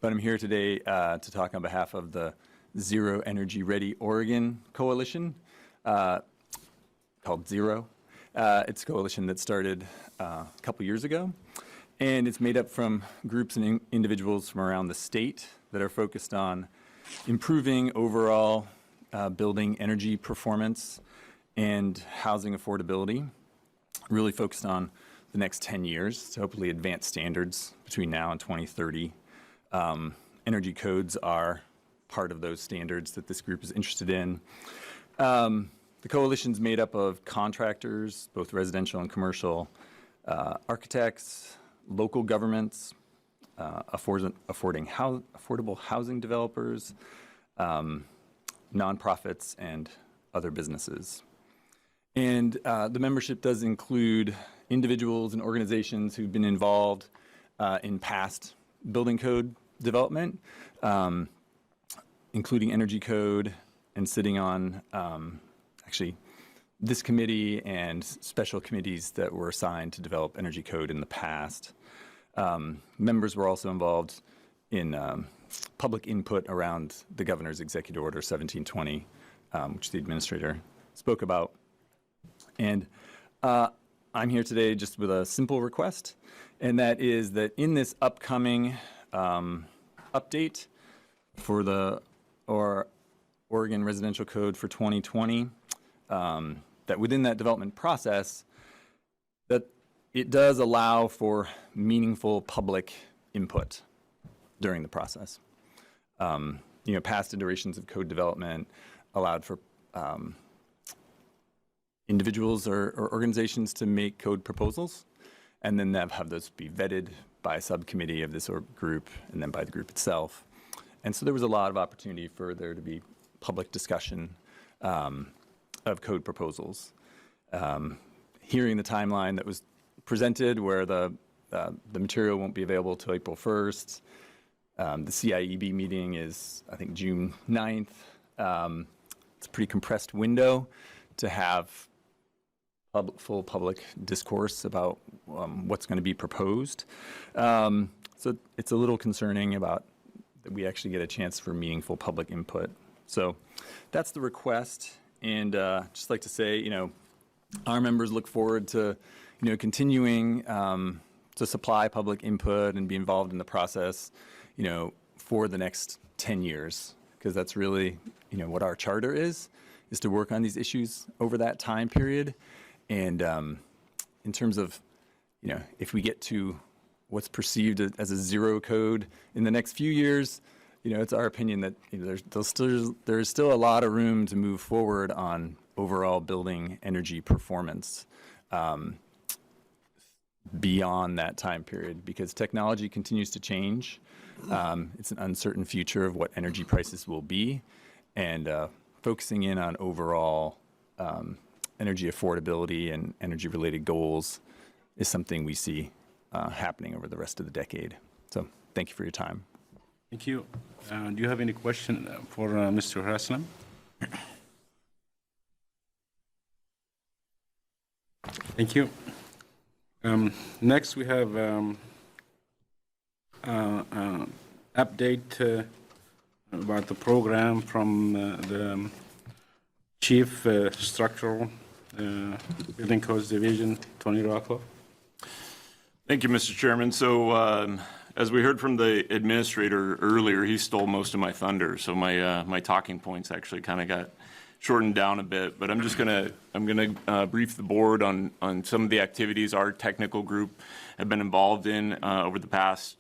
But I'm here today to talk on behalf of the Zero Energy Ready Oregon Coalition, called Zero. It's a coalition that started a couple years ago, and it's made up from groups and individuals from around the state that are focused on improving overall building energy performance and housing affordability, really focused on the next 10 years to hopefully advance standards between now and 2030. Energy codes are part of those standards that this group is interested in. The coalition's made up of contractors, both residential and commercial, architects, local governments, affordable housing developers, nonprofits, and other businesses. And the membership does include individuals and organizations who've been involved in past building code development, including energy code, and sitting on actually this committee and special committees that were assigned to develop energy code in the past. Members were also involved in public input around the governor's executive order 1720, which the administrator spoke about. And I'm here today just with a simple request, and that is that in this upcoming update for the Oregon Residential Code for 2020, that within that development process, that it does allow for meaningful public input during the process. Past iterations of code development allowed for individuals or organizations to make code proposals, and then have those be vetted by a subcommittee of this group and then by the group itself. And so there was a lot of opportunity for there to be public discussion of code proposals. Hearing the timeline that was presented, where the material won't be available till April 1st. The CIEB meeting is, I think, June 9th. It's a pretty compressed window to have full public discourse about what's going to be proposed. So it's a little concerning about that we actually get a chance for meaningful public input. So that's the request. And just like to say, our members look forward to, continuing to supply public input and be involved in the process, for the next 10 years, because that's really, what our charter is to work on these issues over that time period. And in terms of, if we get to what's perceived as a zero code in the next few years, it's our opinion that there's still a lot of room to move forward on overall building energy performance beyond that time period, because technology continues to change. It's an uncertain future of what energy prices will be, and focusing in on overall energy affordability and energy-related goals is something we see happening over the rest of the decade. So thank you for your time. Thank you. Do you have any question for Mr. Heslam? Thank you. Next, we have update about the program from the Chief Structural Building Codes Division, Tony Rocco. Thank you, Mr. Chairman. So as we heard from the administrator earlier, he stole most of my thunder. So my talking points actually kind of got shortened down a bit. But I'm gonna brief the board on some of the activities our technical group have been involved in over the past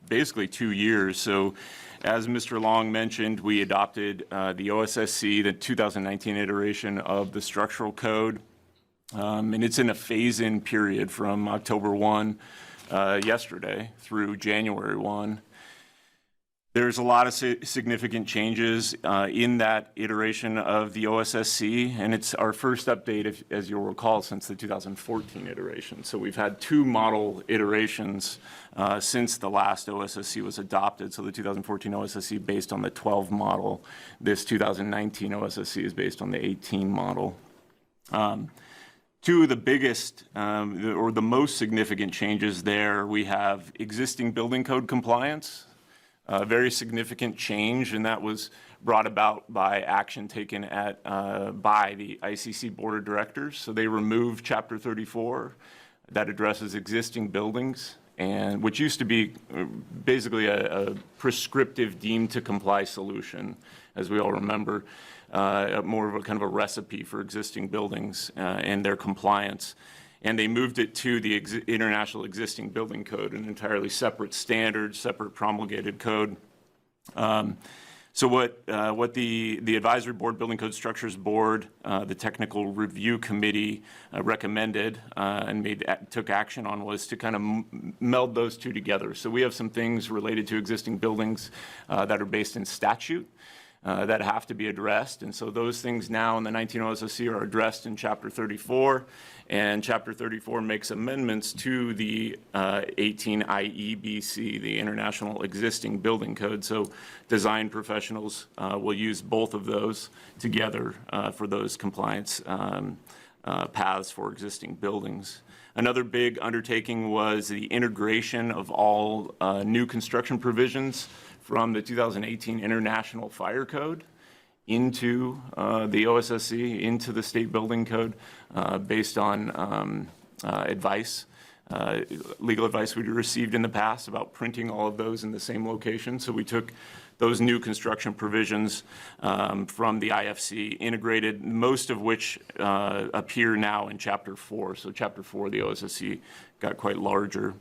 basically 2 years. So as Mr. Long mentioned, we adopted the OSSC, the 2019 iteration of the structural code. And it's in a phase-in period from October 1, yesterday, through January 1. There's a lot of significant changes in that iteration of the OSSC, and it's our first update, as you'll recall, since the 2014 iteration. So we've had 2 model iterations since the last OSSC was adopted. So the 2014 OSSC based on the 12 model. This 2019 OSSC is based on the 18 model. 2 of the biggest or the most significant changes there, we have existing building code compliance. A very significant change, and that was brought about by action taken by the ICC Board of Directors. So they removed Chapter 34 that addresses existing buildings, and which used to be basically a prescriptive deemed to comply solution, as we all remember, more of a kind of a recipe for existing buildings and their compliance. And they moved it to the International Existing Building Code, an entirely separate standard, separate promulgated code. So what the Advisory Board, Building Code Structures Board, the Technical Review Committee recommended and took action on was to kind of meld those 2 together. So we have some things related to existing buildings that are based in statute that have to be addressed. And so those things now in the 19 OSSC are addressed in Chapter 34, and Chapter 34 makes amendments to the 18 IEBC, the International Existing Building Code. So design professionals will use both of those together for those compliance paths for existing buildings. Another big undertaking was the integration of all new construction provisions from the 2018 International Fire Code into the OSSC, into the State Building Code, based on advice, legal advice we'd received in the past about printing all of those in the same location. So we took those new construction provisions from the IFC, integrated, most of which appear now in Chapter 4. So Chapter 4 of the OSSC got quite larger.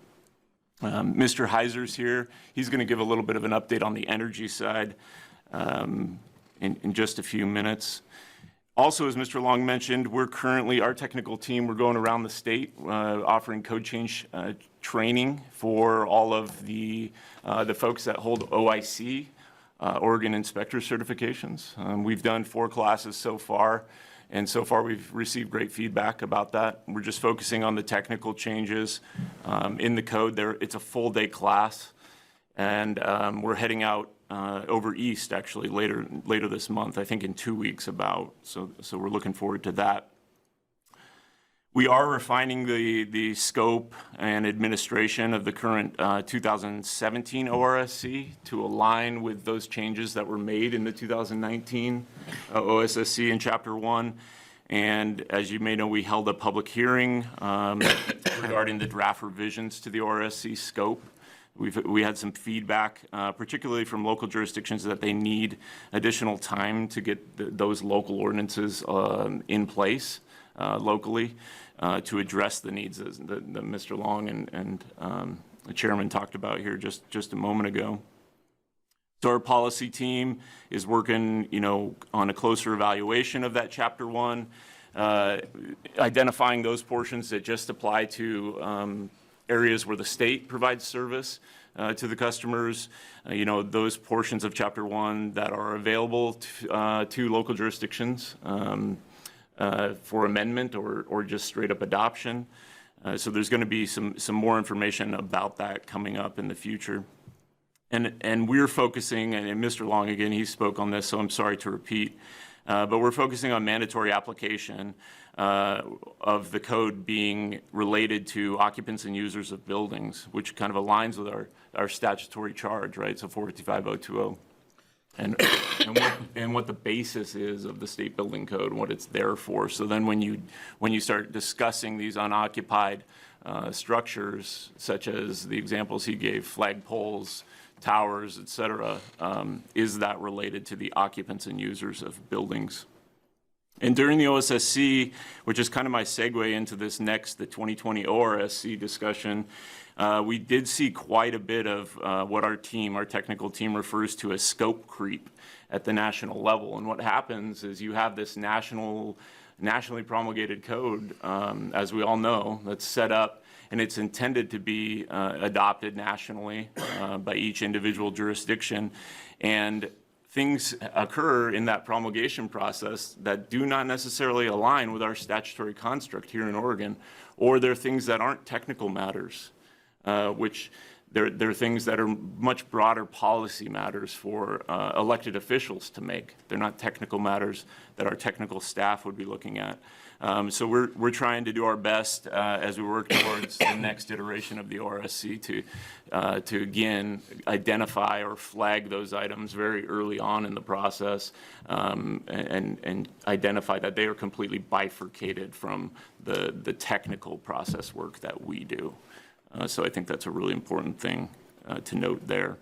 Mr. Heizer's here. He's going to give a little bit of an update on the energy side in just a few minutes. Also, as Mr. Long mentioned, we're currently, our technical team, we're going around the state offering code change training for all of the folks that hold OIC, Oregon Inspector certifications. We've done 4 classes so far. And so far, we've received great feedback about that. We're just focusing on the technical changes in the code. It's a full-day class, and we're heading out over east, actually, later this month, I think in 2 weeks about. So we're looking forward to that. We are refining the scope and administration of the current 2017 ORSC to align with those changes that were made in the 2019 OSSC in Chapter 1. And as you may know, we held a public hearing regarding the draft revisions to the ORSC scope. We had some feedback, particularly from local jurisdictions, that they need additional time to get those local ordinances in place locally. To address the needs that Mr. Long and the chairman talked about here just a moment ago. So our policy team is working, on a closer evaluation of that Chapter 1, identifying those portions that just apply to areas where the state provides service to the customers, those portions of Chapter 1 that are available to local jurisdictions. For amendment or just straight up adoption. So there's going to be some more information about that coming up in the future. And we're focusing, and Mr. Long, again, he spoke on this, so I'm sorry to repeat, but we're focusing on mandatory application of the code being related to occupants and users of buildings, which kind of aligns with our statutory charge, right? So 455-020. And what the basis is of the State Building Code and what it's there for. So then when you start discussing these unoccupied structures, such as the examples he gave, flagpoles, towers, et cetera, is that related to the occupants and users of buildings? And during the OSSC, which is kind of my segue into this next, the 2020 ORSC discussion, we did see quite a bit of what our technical team refers to as scope creep at the national level. And what happens is you have this nationally promulgated code, as we all know, that's set up, and it's intended to be adopted nationally by each individual jurisdiction. And things occur in that promulgation process that do not necessarily align with our statutory construct here in Oregon, or they're things that aren't technical matters, which they're things that are much broader policy matters for elected officials to make. They're not technical matters that our technical staff would be looking at. So we're trying to do our best as we work towards the next iteration of the ORSC to again identify or flag those items very early on in the process, and identify that they are completely bifurcated from the technical process work that we do. So I think that's a really important thing to note there.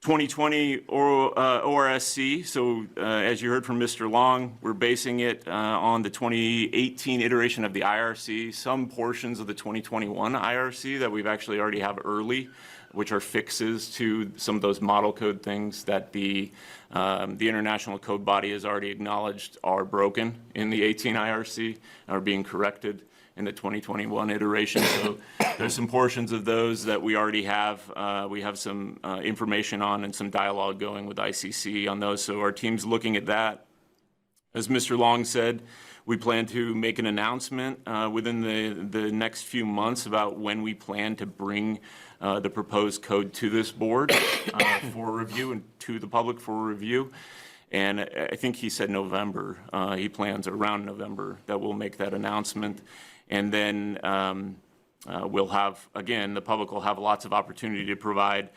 2020 ORSC, so as you heard from Mr. Long, we're basing it on the 2018 iteration of the IRC, some portions of the 2021 IRC that we've actually already have early, which are fixes to some of those model code things that the international code body has already acknowledged are broken in the 18 IRC, are being corrected in the 2021 iteration. So there's some portions of those that we already have. We have some information on and some dialogue going with ICC on those. So our team's looking at that. As Mr. Long said, we plan to make an announcement within the next few months about when we plan to bring the proposed code to this board for review and to the public for review. And I think he said November. He plans around November that we'll make that announcement. And then we'll have, again, the public will have lots of opportunity to provide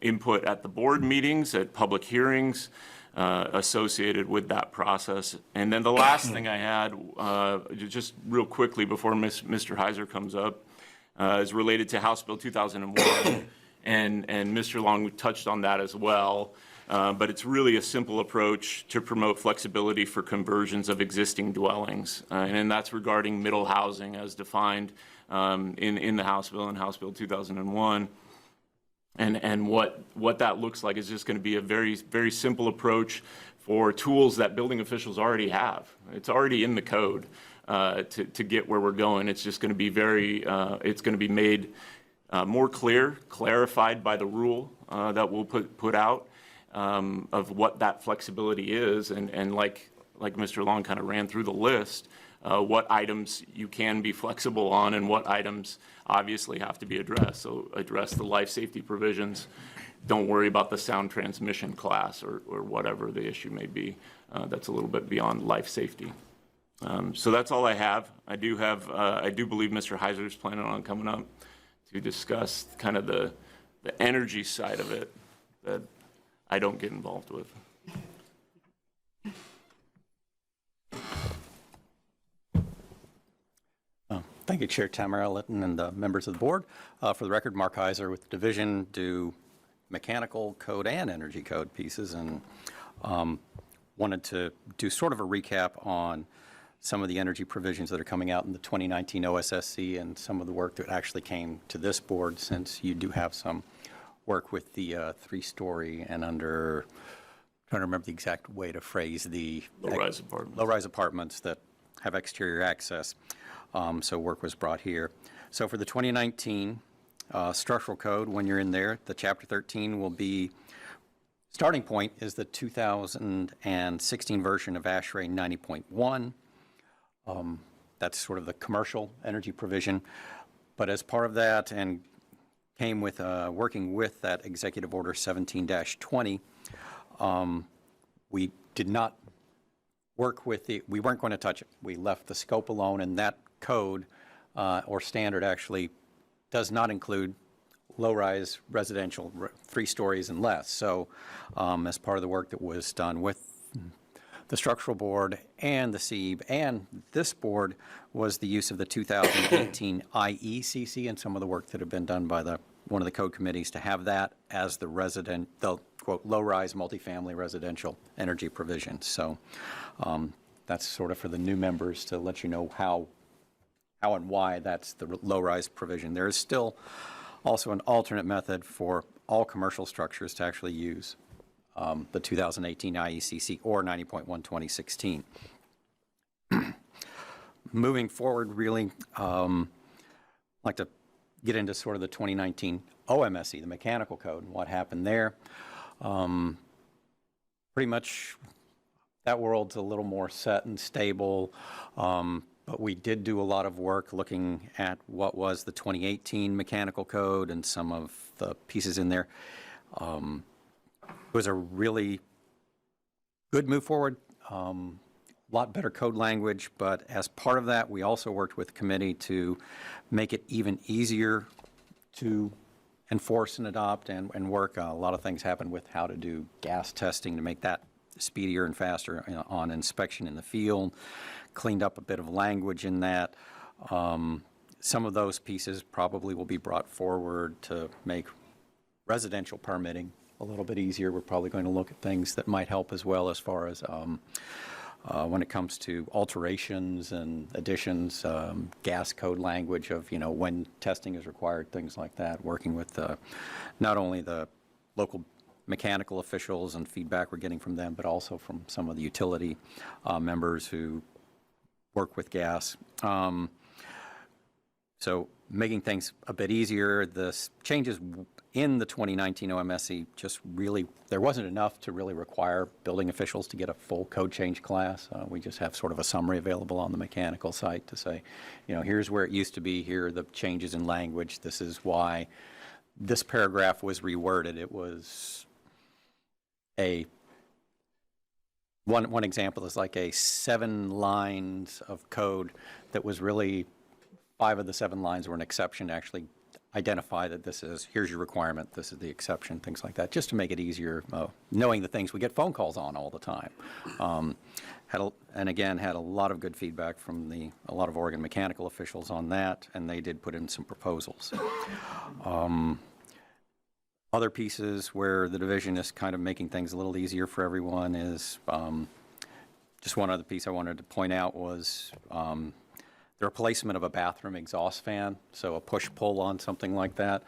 input at the board meetings, at public hearings associated with that process. And then the last thing I had, just real quickly before Mr. Heizer comes up, is related to House Bill 2001. And Mr. Long touched on that as well. But it's really a simple approach to promote flexibility for conversions of existing dwellings. And that's regarding middle housing as defined in the House Bill and House Bill 2001. And what that looks like is just going to be a very, very simple approach for tools that building officials already have. It's already in the code to get where we're going. It's just going to be it's going to be made more clear, clarified by the rule that we'll put out. Of what that flexibility is, and like Mr. Long kind of ran through the list, what items you can be flexible on and what items obviously have to be addressed. So address the life safety provisions. Don't worry about the sound transmission class or whatever the issue may be. That's a little bit beyond life safety. So that's all I have. I do believe Mr. Heizer is planning on coming up to discuss kind of the energy side of it that I don't get involved with. Thank you, Chair Tamara Litton and the members of the board. For the record, Mark Heizer with the division do mechanical code and energy code pieces, and wanted to do sort of a recap on some of the energy provisions that are coming out in the 2019 OSSC and some of the work that actually came to this board, since you do have some work with the 3-story and under, I'm trying to remember the exact way to phrase the low-rise apartments. Low-rise apartments that have exterior access. So work was brought here. So for the 2019 structural code, when you're in there, the Chapter 13 will be, starting point is the 2016 version of ASHRAE 90.1. That's sort of the commercial energy provision. But as part of that, and came with working with that Executive Order 17-20. We did not work with we weren't going to touch it. We left the scope alone, and that code or standard actually does not include low-rise residential 3 stories and less. So as part of the work that was done with the structural board and the SEEB and this board was the use of the 2018 IECC and some of the work that had been done by one of the code committees to have that as the quote, low-rise multifamily residential energy provision. So That's sort of for the new members to let you know how and why that's the low-rise provision. There is still also an alternate method for all commercial structures to actually use the 2018 IECC or 90.1 2016. Moving forward, really, I'd like to get into sort of the 2019 OMSE, the mechanical code, and what happened there. Pretty much that world's a little more set and stable, but we did do a lot of work looking at what was the 2018 mechanical code and some of the pieces in there. It was a really good move forward. A lot better code language, but as part of that, we also worked with the committee to make it even easier to enforce and adopt and work. A lot of things happened with how to do gas testing to make that speedier and faster on inspection in the field, cleaned up a bit of language in that. Some of those pieces probably will be brought forward to make residential permitting a little bit easier. We're probably going to look at things that might help as well as far as when it comes to alterations and additions, gas code language of, when testing is required, things like that, working with not only the local mechanical officials and feedback we're getting from them, but also from some of the utility members who work with gas. So making things a bit easier. The changes in the 2019 OMSE just really, there wasn't enough to really require building officials to get a full code change class. We just have sort of a summary available on the mechanical site to say, here's where it used to be, here are the changes in language, this is why this paragraph was reworded. It was one example is like a 7 lines of code that was really 5 of the 7 lines were an exception to actually identify that here's your requirement, this is the exception, things like that, just to make it easier, knowing the things we get phone calls on all the time. And again, had a lot of good feedback from a lot of Oregon mechanical officials on that, and they did put in some proposals. Other pieces where the division is kind of making things a little easier for everyone is, just one other piece I wanted to point out was the replacement of a bathroom exhaust fan, so a push-pull on something like that,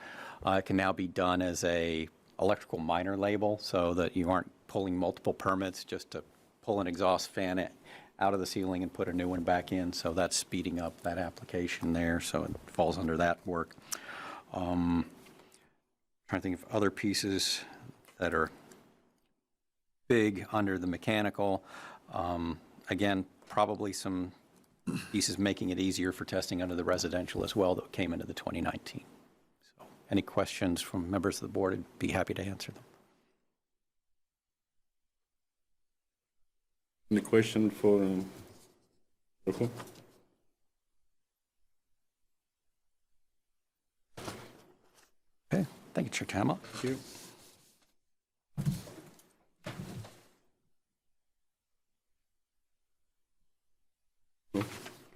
can now be done as a electrical minor label so that you aren't pulling multiple permits just to pull an exhaust fan out of the ceiling and put a new one back in. So that's speeding up that application there, so it falls under that work. Trying to think of other pieces that are big under the mechanical. Again, probably some pieces making it easier for testing under the residential as well that came into the 2019. So any questions from members of the board, I'd be happy to answer them. Any question for Rocco? Okay, thank you, Chair Tama. Thank you.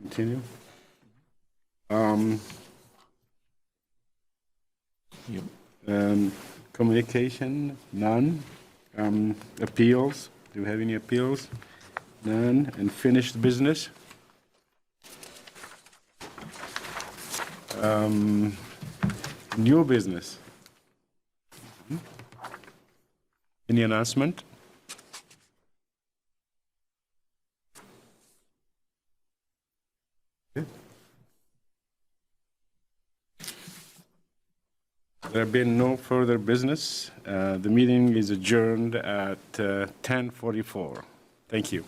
Continue. Communication, none. Appeals, do you have any appeals? None. And finished business? New business? Any announcement? There have been no further business. The meeting is adjourned at 10:44. Thank you.